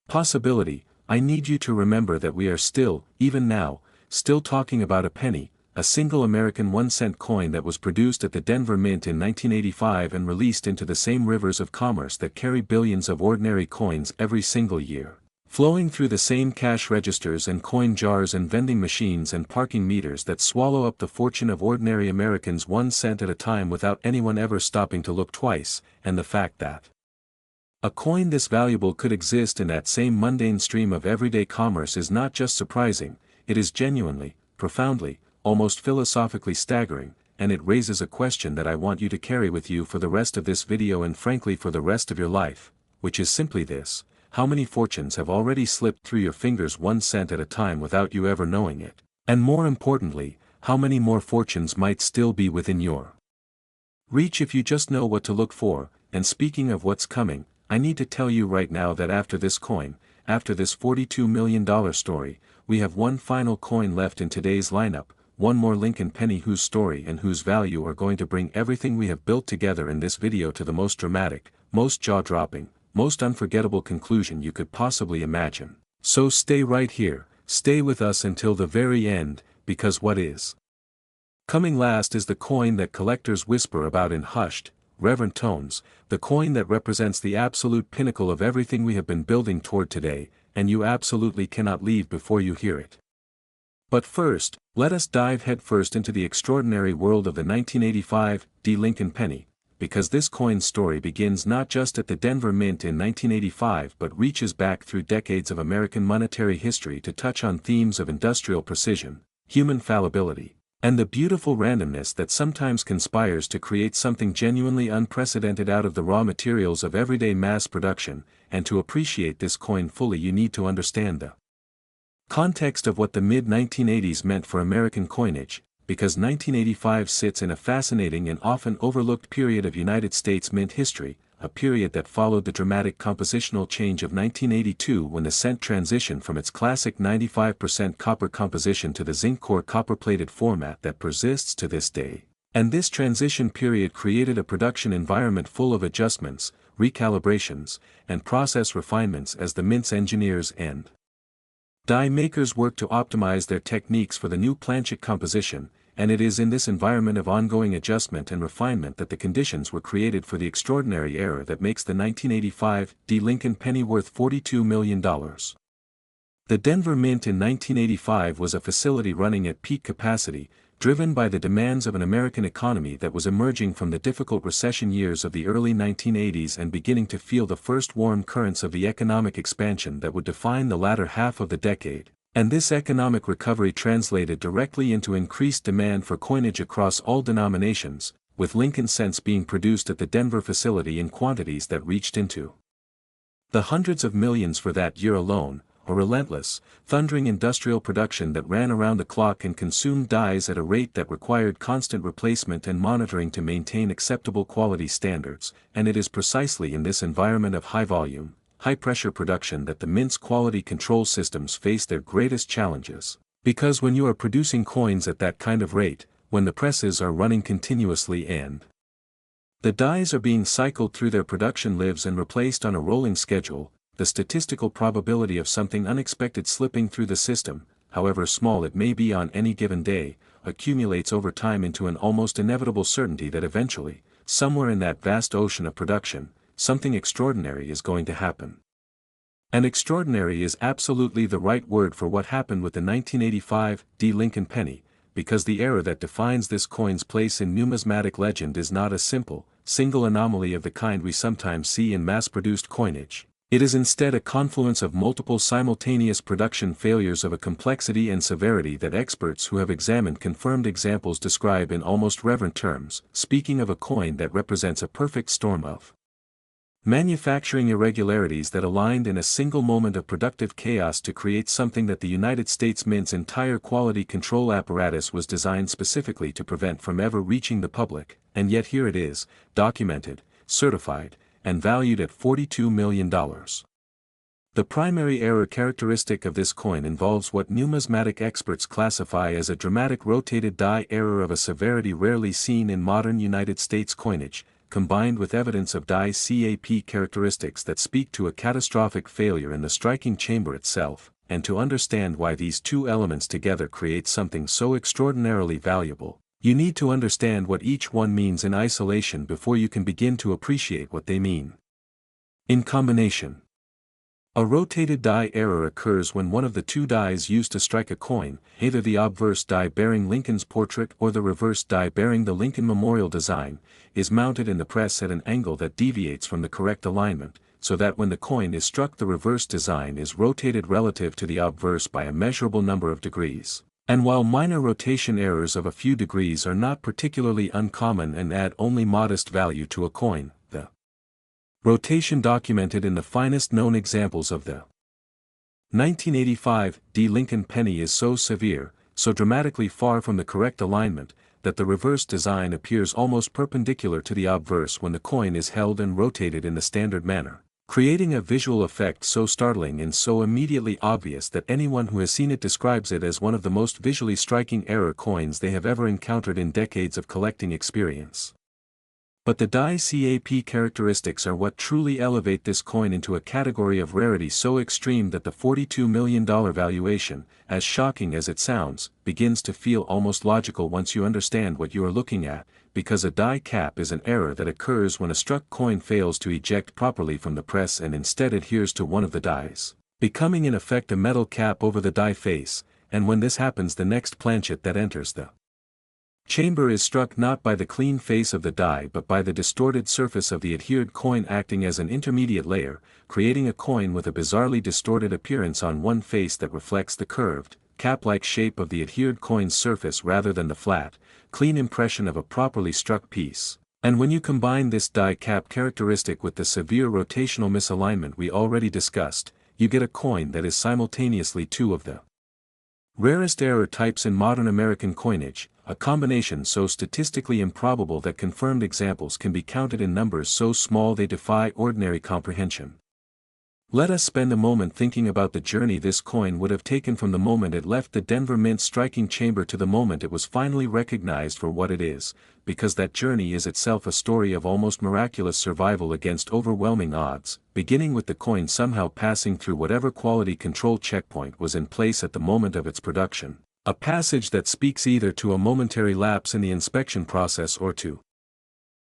possibility, I need you to remember that we are still, even now, still talking about a penny, a single American 1-cent coin that was produced at the Denver Mint in 1985 and released into the same rivers of commerce that carry billions of ordinary coins every single year, flowing through the same cash registers and coin jars and vending machines and parking meters that swallow up the fortune of ordinary Americans 1 cent at a time without anyone ever stopping to look twice, and the fact that a coin this valuable could exist in that same mundane stream of everyday commerce is not just surprising, it is genuinely, profoundly, almost philosophically staggering, and it raises a question that I want you to carry with you for the rest of this video and frankly for the rest of your life, which is simply this: how many fortunes have already slipped through your fingers 1 cent at a time without you ever knowing it? And more importantly, how many more fortunes might still be within your reach if you just know what to look for? And speaking of what's coming, I need to tell you right now that after this coin, after this $42 million story, we have one final coin left in today's lineup, one more Lincoln penny whose story and whose value are going to bring everything we have built together in this video to the most dramatic, most jaw-dropping, most unforgettable conclusion you could possibly imagine. So stay right here, stay with us until the very end, because what is coming last is the coin that collectors whisper about in hushed, reverent tones, the coin that represents the absolute pinnacle of everything we have been building toward today, and you absolutely cannot leave before you hear it. But first, let us dive headfirst into the extraordinary world of the 1985 Rare Lincoln Penny, because this coin's story begins not just at the Denver Mint in 1985 but reaches back through decades of American monetary history to touch on themes of industrial precision, human fallibility, and the beautiful randomness that sometimes conspires to create something genuinely unprecedented out of the raw materials of everyday mass production. And to appreciate this coin fully you need to understand the context of what the mid-1980s meant for American coinage, because 1985 sits in a fascinating and often overlooked period of United States mint history, a period that followed the dramatic compositional change of 1982 when the cent transitioned from its classic 95% copper composition to the zinc-core copper-plated format that persists to this day. And this transition period created a production environment full of adjustments, recalibrations, and process refinements as the mint's engineers and die makers worked to optimize their techniques for the new planchet composition, and it is in this environment of ongoing adjustment and refinement that the conditions were created for the extraordinary era that makes the 1985 Rare Lincoln Penny worth $42 million. The Denver Mint in 1985 was a facility running at peak capacity, driven by the demands of an American economy that was emerging from the difficult recession years of the early 1980s and beginning to feel the first warm currents of the economic expansion that would define the latter half of the decade. And this economic recovery translated directly into increased demand for coinage across all denominations, with Lincoln cents being produced at the Denver facility in quantities that reached into the hundreds of millions for that year alone, a relentless, thundering industrial production that ran around the clock and consumed dies at a rate that required constant replacement and monitoring to maintain acceptable quality standards, and it is precisely in this environment of high volume, high-pressure production that the mint's quality control systems face their greatest challenges. Because when you are producing coins at that kind of rate, when the presses are running continuously and the dies are being cycled through their production lives and replaced on a rolling schedule, the statistical probability of something unexpected slipping through the system, however small it may be on any given day, accumulates over time into an almost inevitable certainty that eventually, somewhere in that vast ocean of production, something extraordinary is going to happen. And extraordinary is absolutely the right word for what happened with the 1985 Lincoln penny, because the era that defines this coin's place in numismatic legend is not a simple, single anomaly of the kind we sometimes see in mass-produced coinage. It is instead a confluence of multiple simultaneous production failures of a complexity and severity that experts who have examined confirmed examples describe in almost reverent terms, speaking of a coin that represents a perfect storm of manufacturing irregularities that aligned in a single moment of productive chaos to create something that the United States Mint's entire quality control apparatus was designed specifically to prevent from ever reaching the public, and yet here it is, documented, certified, and valued at $42 million. The primary error characteristic of this coin involves what numismatic experts classify as a dramatic rotated die error of a severity rarely seen in modern United States coinage, combined with evidence of die cap characteristics that speak to a catastrophic failure in the striking chamber itself, and to understand why these two elements together create something so extraordinarily valuable, you need to understand what each one means in isolation before you can begin to appreciate what they mean in combination. A rotated die error occurs when one of the two dies used to strike a coin, either the obverse die bearing Lincoln's portrait or the reverse die bearing the Lincoln Memorial design, is mounted in the press at an angle that deviates from the correct alignment, so that when the coin is struck the reverse design is rotated relative to the obverse by a measurable number of degrees. And while minor rotation errors of a few degrees are not particularly uncommon and add only modest value to a coin, the rotation documented in the finest known examples of the 1985 Lincoln penny is so severe, so dramatically far from the correct alignment, that the reverse design appears almost perpendicular to the obverse when the coin is held and rotated in the standard manner, creating a visual effect so startling and so immediately obvious that anyone who has seen it describes it as one of the most visually striking error coins they have ever encountered in decades of collecting experience. But the die cap characteristics are what truly elevate this coin into a category of rarity so extreme that the $42 million valuation, as shocking as it sounds, begins to feel almost logical once you understand what you are looking at, because a die cap is an error that occurs when a struck coin fails to eject properly from the press and instead adheres to one of the dies, becoming in effect a metal cap over the die face, and when this happens the next planchet that enters the chamber is struck not by the clean face of the die but by the distorted surface of the adhered coin acting as an intermediate layer, creating a coin with a bizarrely distorted appearance on one face that reflects the curved, cap-like shape of the adhered coin's surface rather than the flat, clean impression of a properly struck piece. And when you combine this die cap characteristic with the severe rotational misalignment we already discussed, you get a coin that is simultaneously two of the rarest error types in modern American coinage, a combination so statistically improbable that confirmed examples can be counted in numbers so small they defy ordinary comprehension. Let us spend a moment thinking about the journey this coin would have taken from the moment it left the Denver Mint striking chamber to the moment it was finally recognized for what it is, because that journey is itself a story of almost miraculous survival against overwhelming odds, beginning with the coin somehow passing through whatever quality control checkpoint was in place at the moment of its production, a passage that speaks either to a momentary lapse in the inspection process or to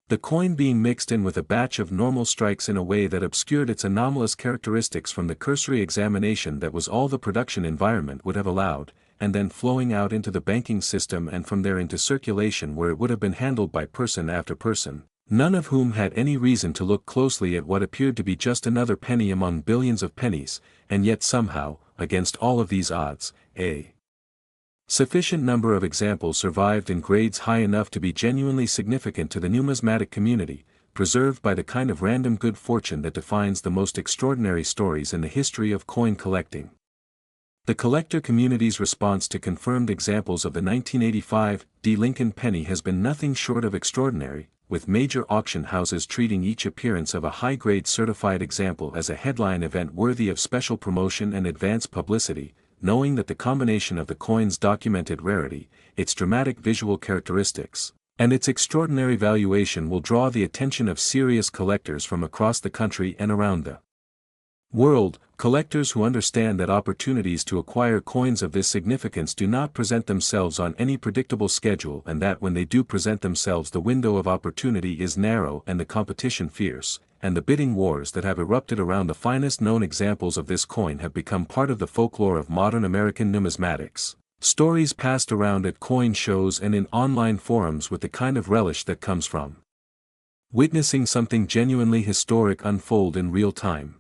the coin being mixed in with a batch of normal strikes in a way that obscured its anomalous characteristics from the cursory examination that was all the production environment would have allowed, and then flowing out into the banking system and from there into circulation where it would have been handled by person after person, none of whom had any reason to look closely at what appeared to be just another penny among billions of pennies, and yet somehow, against all of these odds, a sufficient number of examples survived in grades high enough to be genuinely significant to the numismatic community, preserved by the kind of random good fortune that defines the most extraordinary stories in the history of coin collecting. The collector community's response to confirmed examples of the 1985 Lincoln penny has been nothing short of extraordinary, with major auction houses treating each appearance of a high-grade certified example as a headline event worthy of special promotion and advance publicity, knowing that the combination of the coin's documented rarity, its dramatic visual characteristics, and its extraordinary valuation will draw the attention of serious collectors from across the country and around the world, collectors who understand that opportunities to acquire coins of this significance do not present themselves on any predictable schedule, and that when they do present themselves the window of opportunity is narrow and the competition fierce, and the bidding wars that have erupted around the finest known examples of this coin have become part of the folklore of modern American numismatics. Stories passed around at coin shows and in online forums with the kind of relish that comes from witnessing something genuinely historic unfold in real time.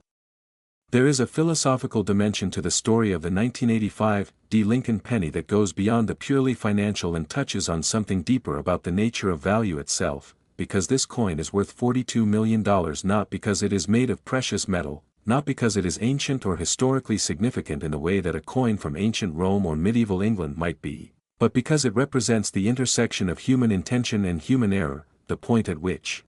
There is a philosophical dimension to the story of the 1985 Lincoln penny that goes beyond the purely financial and touches on something deeper about the nature of value itself, because this coin is worth $42 million not because it is made of precious metal, not because it is ancient or historically significant in the way that a coin from ancient Rome or medieval England might be, but because it represents the intersection of human intention and human error, the point at which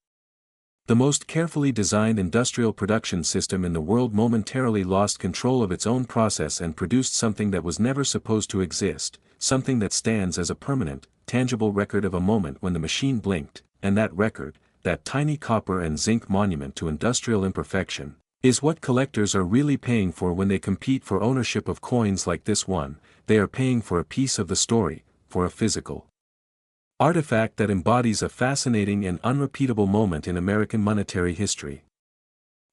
the most carefully designed industrial production system in the world momentarily lost control of its own process and produced something that was never supposed to exist, something that stands as a permanent, tangible record of a moment when the machine blinked, and that record, that tiny copper and zinc monument to industrial imperfection, is what collectors are really paying for when they compete for ownership of coins like this one. They are paying for a piece of the story, for a physical artifact that embodies a fascinating and unrepeatable moment in American monetary history.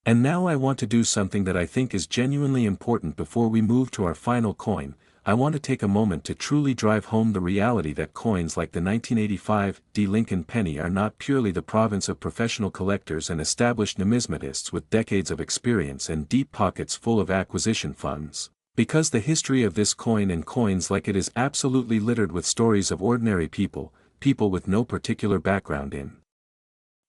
And now I want to do something that I think is genuinely important before we move to our final coin. I want to take a moment to truly drive home the reality that coins like the 1985 Lincoln penny are not purely the province of professional collectors and established numismatists with decades of experience and deep pockets full of acquisition funds. Because the history of this coin and coins like it is absolutely littered with stories of ordinary people with no particular background in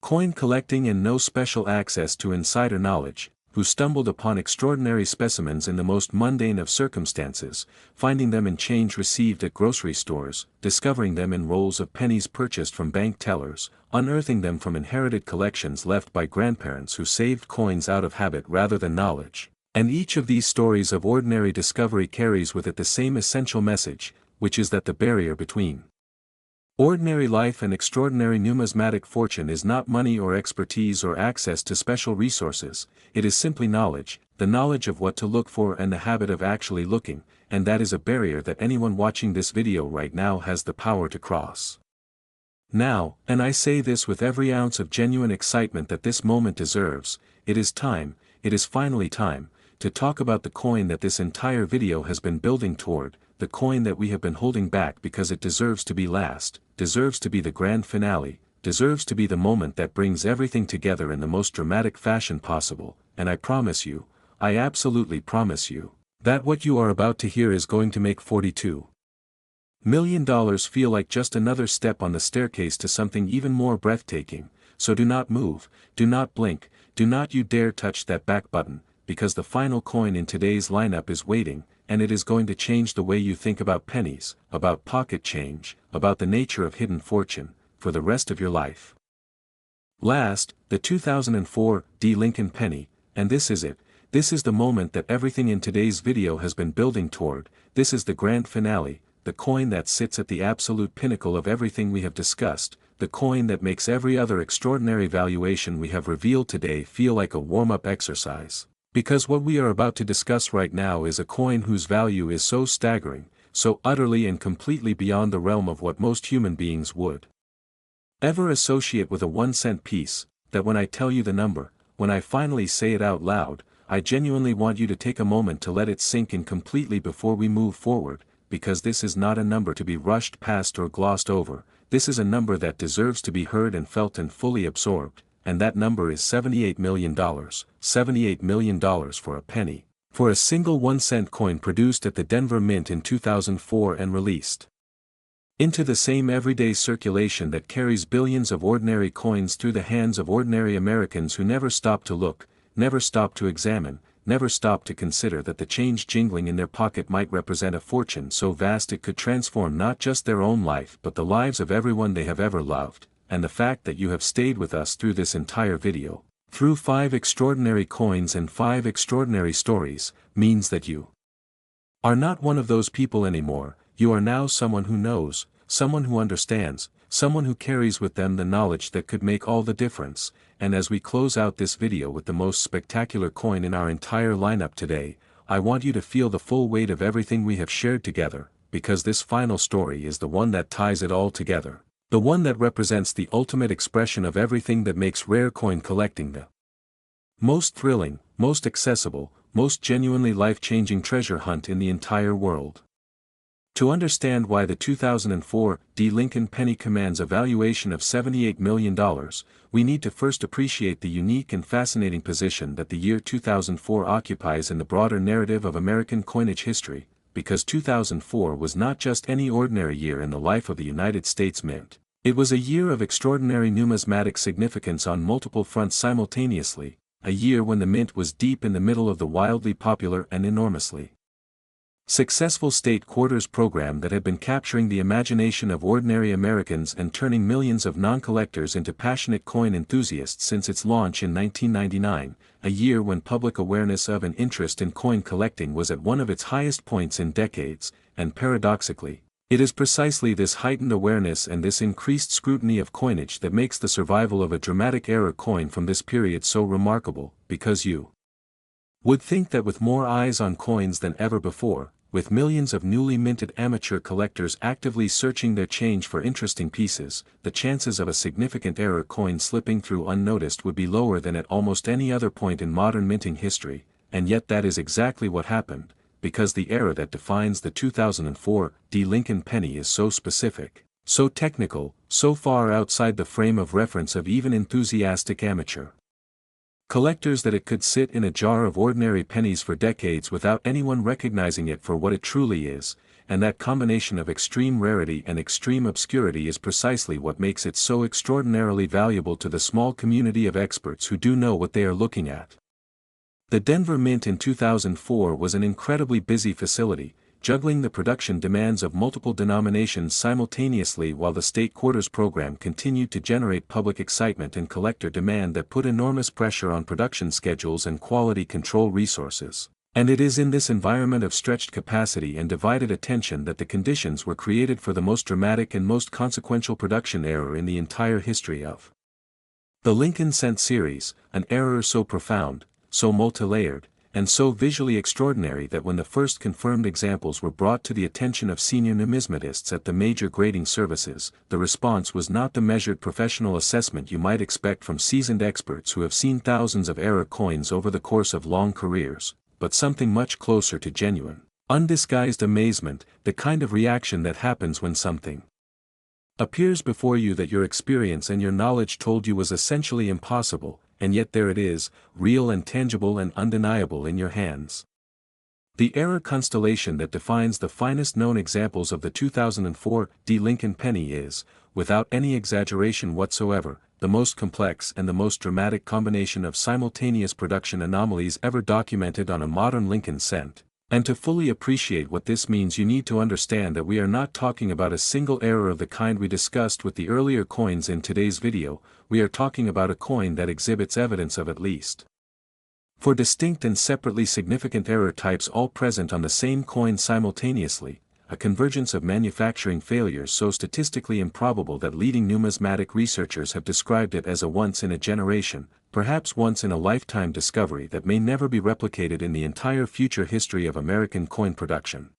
coin collecting and no special access to insider knowledge, who stumbled upon extraordinary specimens in the most mundane of circumstances, finding them in change received at grocery stores, discovering them in rolls of pennies purchased from bank tellers, unearthing them from inherited collections left by grandparents who saved coins out of habit rather than knowledge. And each of these stories of ordinary discovery carries with it the same essential message, which is that the barrier between ordinary life and extraordinary numismatic fortune is not money or expertise or access to special resources, it is simply knowledge, the knowledge of what to look for and the habit of actually looking, and that is a barrier that anyone watching this video right now has the power to cross. Now, and I say this with every ounce of genuine excitement that this moment deserves, it is finally time, to talk about the coin that this entire video has been building toward, the coin that we have been holding back because it deserves to be last, deserves to be the grand finale, deserves to be the moment that brings everything together in the most dramatic fashion possible, and I promise you, I absolutely promise you, that what you are about to hear is going to make $42 million feel like just another step on the staircase to something even more breathtaking. So do not move, do not blink, do not you dare touch that back button, because the final coin in today's lineup is waiting, and it is going to change the way you think about pennies, about pocket change, about the nature of hidden fortune, for the rest of your life. Last, the 2004 Lincoln penny, and this is it. This is the moment that everything in today's video has been building toward. This is the grand finale, the coin that sits at the absolute pinnacle of everything we have discussed, the coin that makes every other extraordinary valuation we have revealed today feel like a warm-up exercise. Because what we are about to discuss right now is a coin whose value is so staggering, so utterly and completely beyond the realm of what most human beings would ever associate with a 1-cent piece, that when I tell you the number, when I finally say it out loud, I genuinely want you to take a moment to let it sink in completely before we move forward, because this is not a number to be rushed past or glossed over, this is a number that deserves to be heard and felt and fully absorbed. And that number is $78 million, $78 million for a penny, for a single 1-cent coin produced at the Denver Mint in 2004 and released into the same everyday circulation that carries billions of ordinary coins through the hands of ordinary Americans who never stop to look, never stop to examine, never stop to consider that the change jingling in their pocket might represent a fortune so vast it could transform not just their own life but the lives of everyone they have ever loved. And the fact that you have stayed with us through this entire video, through 5 extraordinary coins and 5 extraordinary stories, means that you are not one of those people anymore. You are now someone who knows, someone who understands, someone who carries with them the knowledge that could make all the difference, and as we close out this video with the most spectacular coin in our entire lineup today, I want you to feel the full weight of everything we have shared together, because this final story is the one that ties it all together. The one that represents the ultimate expression of everything that makes rare coin collecting the most thrilling, most accessible, most genuinely life-changing treasure hunt in the entire world. To understand why the 2004 Lincoln Penny commands a valuation of $78 million, we need to first appreciate the unique and fascinating position that the year 2004 occupies in the broader narrative of American coinage history, because 2004 was not just any ordinary year in the life of the United States Mint. It was a year of extraordinary numismatic significance on multiple fronts simultaneously, a year when the Mint was deep in the middle of the wildly popular and enormously successful state quarters program that had been capturing the imagination of ordinary Americans and turning millions of non-collectors into passionate coin enthusiasts since its launch in 1999, a year when public awareness of and interest in coin collecting was at one of its highest points in decades, and paradoxically, it is precisely this heightened awareness and this increased scrutiny of coinage that makes the survival of a dramatic era coin from this period so remarkable, because you would think that with more eyes on coins than ever before, with millions of newly minted amateur collectors actively searching their change for interesting pieces, the chances of a significant era coin slipping through unnoticed would be lower than at almost any other point in modern minting history, and yet that is exactly what happened, because the era that defines the 2004 Lincoln Penny is so specific, so technical, so far outside the frame of reference of even enthusiastic amateur collectors that it could sit in a jar of ordinary pennies for decades without anyone recognizing it for what it truly is, and that combination of extreme rarity and extreme obscurity is precisely what makes it so extraordinarily valuable to the small community of experts who do know what they are looking at. The Denver Mint in 2004 was an incredibly busy facility, juggling the production demands of multiple denominations simultaneously while the state quarters program continued to generate public excitement and collector demand that put enormous pressure on production schedules and quality control resources. And it is in this environment of stretched capacity and divided attention that the conditions were created for the most dramatic and most consequential production error in the entire history of the Lincoln Cent series, an error so profound, so multi-layered, and so visually extraordinary that when the first confirmed examples were brought to the attention of senior numismatists at the major grading services, the response was not the measured professional assessment you might expect from seasoned experts who have seen thousands of era coins over the course of long careers, but something much closer to genuine, undisguised amazement, the kind of reaction that happens when something appears before you that your experience and your knowledge told you was essentially impossible, and yet there it is, real and tangible and undeniable in your hands. The era constellation that defines the finest known examples of the 2004 Lincoln Penny is, without any exaggeration whatsoever, the most complex and the most dramatic combination of simultaneous production anomalies ever documented on a modern Lincoln cent. And to fully appreciate what this means, you need to understand that we are not talking about a single error of the kind we discussed with the earlier coins in today's video. We are talking about a coin that exhibits evidence of at least 4 distinct and separately significant error types all present on the same coin simultaneously, a convergence of manufacturing failures so statistically improbable that leading numismatic researchers have described it as a once-in-a-generation, perhaps once-in-a-lifetime discovery that may never be replicated in the entire future history of American coin production.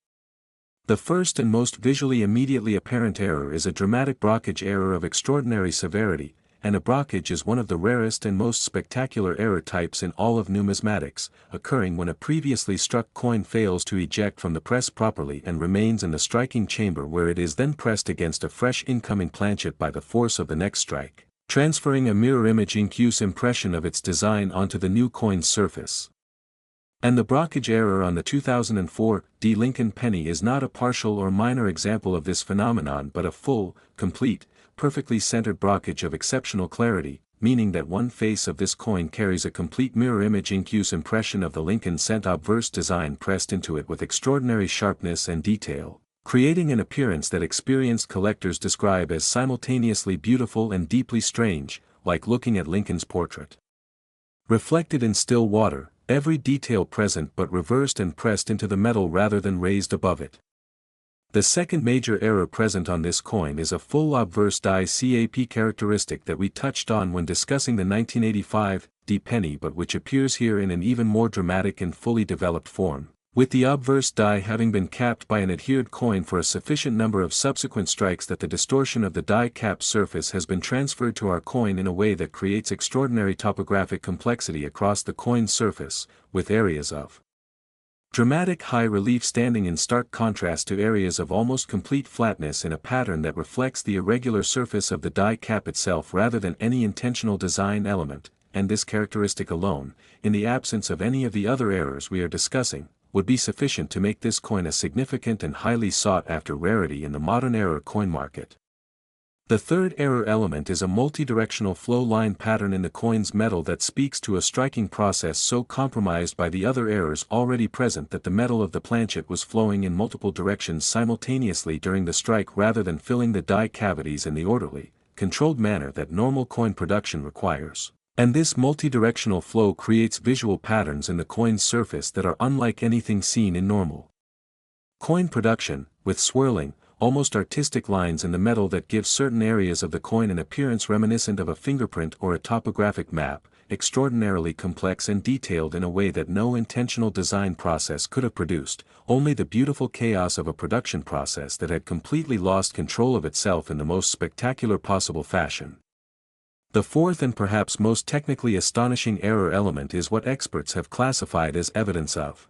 The first and most visually immediately apparent error is a dramatic brockage error of extraordinary severity, and a brockage is one of the rarest and most spectacular error types in all of numismatics, occurring when a previously struck coin fails to eject from the press properly and remains in the striking chamber where it is then pressed against a fresh incoming planchet by the force of the next strike, transferring a mirror image incuse impression of its design onto the new coin's surface. And the brockage error on the 2004 Lincoln Penny is not a partial or minor example of this phenomenon but a full, complete, perfectly centered brockage of exceptional clarity, meaning that one face of this coin carries a complete mirror image incuse impression of the Lincoln cent obverse design pressed into it with extraordinary sharpness and detail, creating an appearance that experienced collectors describe as simultaneously beautiful and deeply strange, like looking at Lincoln's portrait. Reflected in still water, every detail present but reversed and pressed into the metal rather than raised above it. The second major error present on this coin is a full obverse die cap characteristic that we touched on when discussing the 1985 D penny, but which appears here in an even more dramatic and fully developed form, with the obverse die having been capped by an adhered coin for a sufficient number of subsequent strikes that the distortion of the die cap surface has been transferred to our coin in a way that creates extraordinary topographic complexity across the coin's surface, with areas of dramatic high relief standing in stark contrast to areas of almost complete flatness in a pattern that reflects the irregular surface of the die cap itself rather than any intentional design element, and this characteristic alone, in the absence of any of the other errors we are discussing, would be sufficient to make this coin a significant and highly sought-after rarity in the modern error coin market. The third error element is a multidirectional flow line pattern in the coin's metal that speaks to a striking process so compromised by the other errors already present that the metal of the planchet was flowing in multiple directions simultaneously during the strike rather than filling the die cavities in the orderly, controlled manner that normal coin production requires. And this multidirectional flow creates visual patterns in the coin's surface that are unlike anything seen in normal coin production, with swirling, almost artistic lines in the metal that give certain areas of the coin an appearance reminiscent of a fingerprint or a topographic map, extraordinarily complex and detailed in a way that no intentional design process could have produced, only the beautiful chaos of a production process that had completely lost control of itself in the most spectacular possible fashion. The fourth and perhaps most technically astonishing error element is what experts have classified as evidence of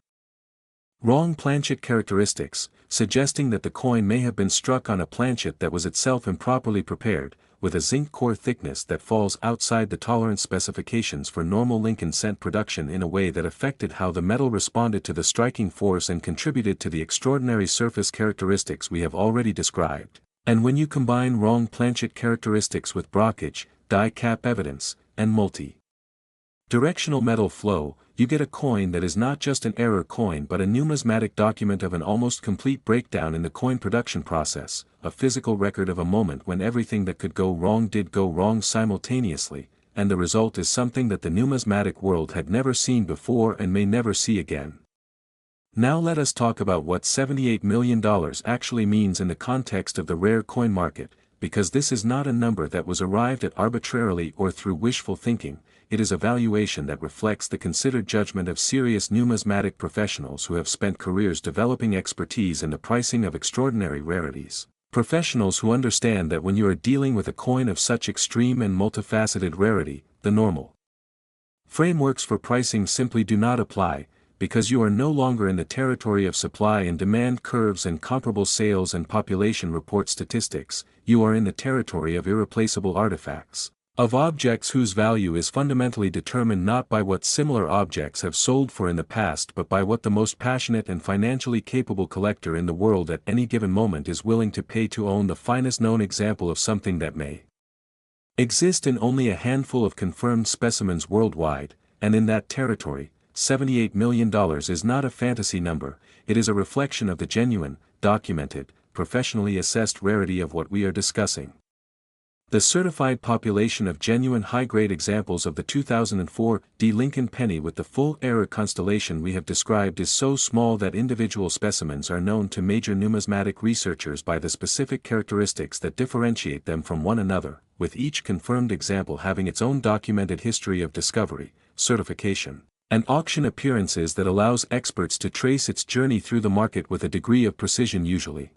wrong planchet characteristics, suggesting that the coin may have been struck on a planchet that was itself improperly prepared, with a zinc core thickness that falls outside the tolerance specifications for normal Lincoln cent production in a way that affected how the metal responded to the striking force and contributed to the extraordinary surface characteristics we have already described. And when you combine wrong planchet characteristics with brockage, die cap evidence, and multi-directional metal flow, you get a coin that is not just an error coin but a numismatic document of an almost complete breakdown in the coin production process, a physical record of a moment when everything that could go wrong did go wrong simultaneously, and the result is something that the numismatic world had never seen before and may never see again. Now let us talk about what $78 million actually means in the context of the rare coin market, because this is not a number that was arrived at arbitrarily or through wishful thinking. It is a valuation that reflects the considered judgment of serious numismatic professionals who have spent careers developing expertise in the pricing of extraordinary rarities. Professionals who understand that when you are dealing with a coin of such extreme and multifaceted rarity, the normal frameworks for pricing simply do not apply, because you are no longer in the territory of supply and demand curves and comparable sales and population report statistics, you are in the territory of irreplaceable artifacts. Of objects whose value is fundamentally determined not by what similar objects have sold for in the past but by what the most passionate and financially capable collector in the world at any given moment is willing to pay to own the finest known example of something that may exist in only a handful of confirmed specimens worldwide, and in that territory, $78 million is not a fantasy number, it is a reflection of the genuine, documented, professionally assessed rarity of what we are discussing. The certified population of genuine high-grade examples of the 2004 D Lincoln penny with the full error constellation we have described is so small that individual specimens are known to major numismatic researchers by the specific characteristics that differentiate them from one another, with each confirmed example having its own documented history of discovery, certification, and auction appearances that allows experts to trace its journey through the market with a degree of precision usually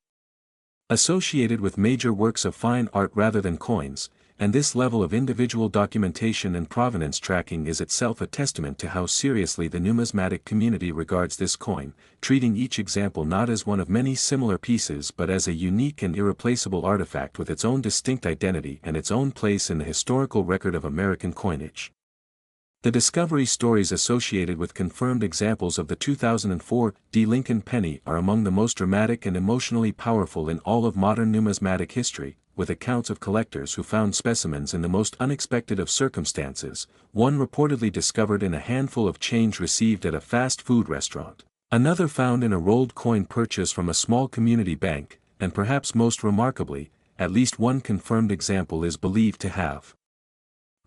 associated with major works of fine art rather than coins, and this level of individual documentation and provenance tracking is itself a testament to how seriously the numismatic community regards this coin, treating each example not as one of many similar pieces but as a unique and irreplaceable artifact with its own distinct identity and its own place in the historical record of American coinage. The discovery stories associated with confirmed examples of the 2004 D Lincoln penny are among the most dramatic and emotionally powerful in all of modern numismatic history, with accounts of collectors who found specimens in the most unexpected of circumstances, one reportedly discovered in a handful of change received at a fast food restaurant, another found in a rolled coin purchase from a small community bank, and perhaps most remarkably, at least one confirmed example is believed to have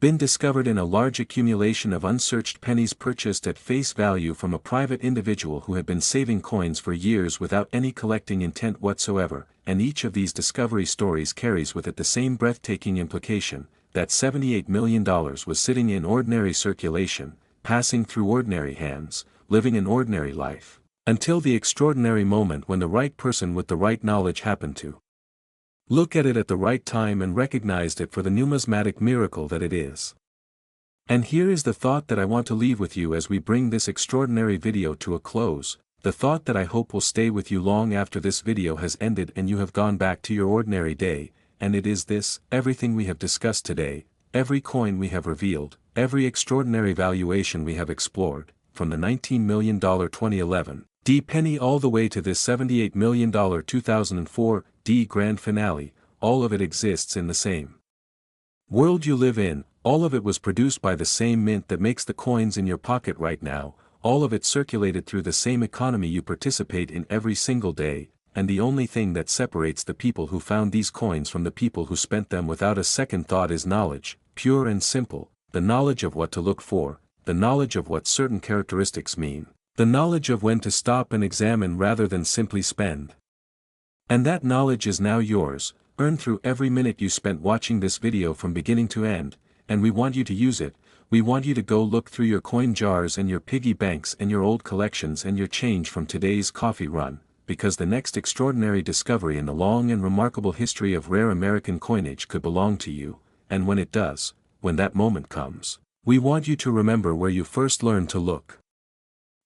been discovered in a large accumulation of unsearched pennies purchased at face value from a private individual who had been saving coins for years without any collecting intent whatsoever, and each of these discovery stories carries with it the same breathtaking implication, that $78 million was sitting in ordinary circulation, passing through ordinary hands, living an ordinary life, until the extraordinary moment when the right person with the right knowledge happened to look at it at the right time and recognized it for the numismatic miracle that it is. And here is the thought that I want to leave with you as we bring this extraordinary video to a close, the thought that I hope will stay with you long after this video has ended and you have gone back to your ordinary day, and it is this: everything we have discussed today, every coin we have revealed, every extraordinary valuation we have explored, from the $19 million 2011 D penny all the way to this $78 million 2004 D grand finale, all of it exists in the same world you live in, all of it was produced by the same mint that makes the coins in your pocket right now, all of it circulated through the same economy you participate in every single day, and the only thing that separates the people who found these coins from the people who spent them without a second thought is knowledge, pure and simple, the knowledge of what to look for, the knowledge of what certain characteristics mean, the knowledge of when to stop and examine rather than simply spend. And that knowledge is now yours, earned through every minute you spent watching this video from beginning to end, and we want you to use it. We want you to go look through your coin jars and your piggy banks and your old collections and your change from today's coffee run, because the next extraordinary discovery in the long and remarkable history of rare American coinage could belong to you, and when it does, when that moment comes, we want you to remember where you first learned to look.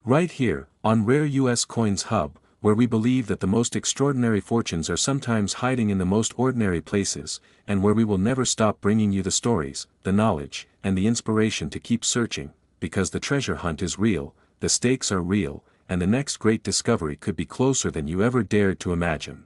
Right here, on Rare US Coins Hub, where we believe that the most extraordinary fortunes are sometimes hiding in the most ordinary places, and where we will never stop bringing you the stories, the knowledge, and the inspiration to keep searching, because the treasure hunt is real, the stakes are real, and the next great discovery could be closer than you ever dared to imagine.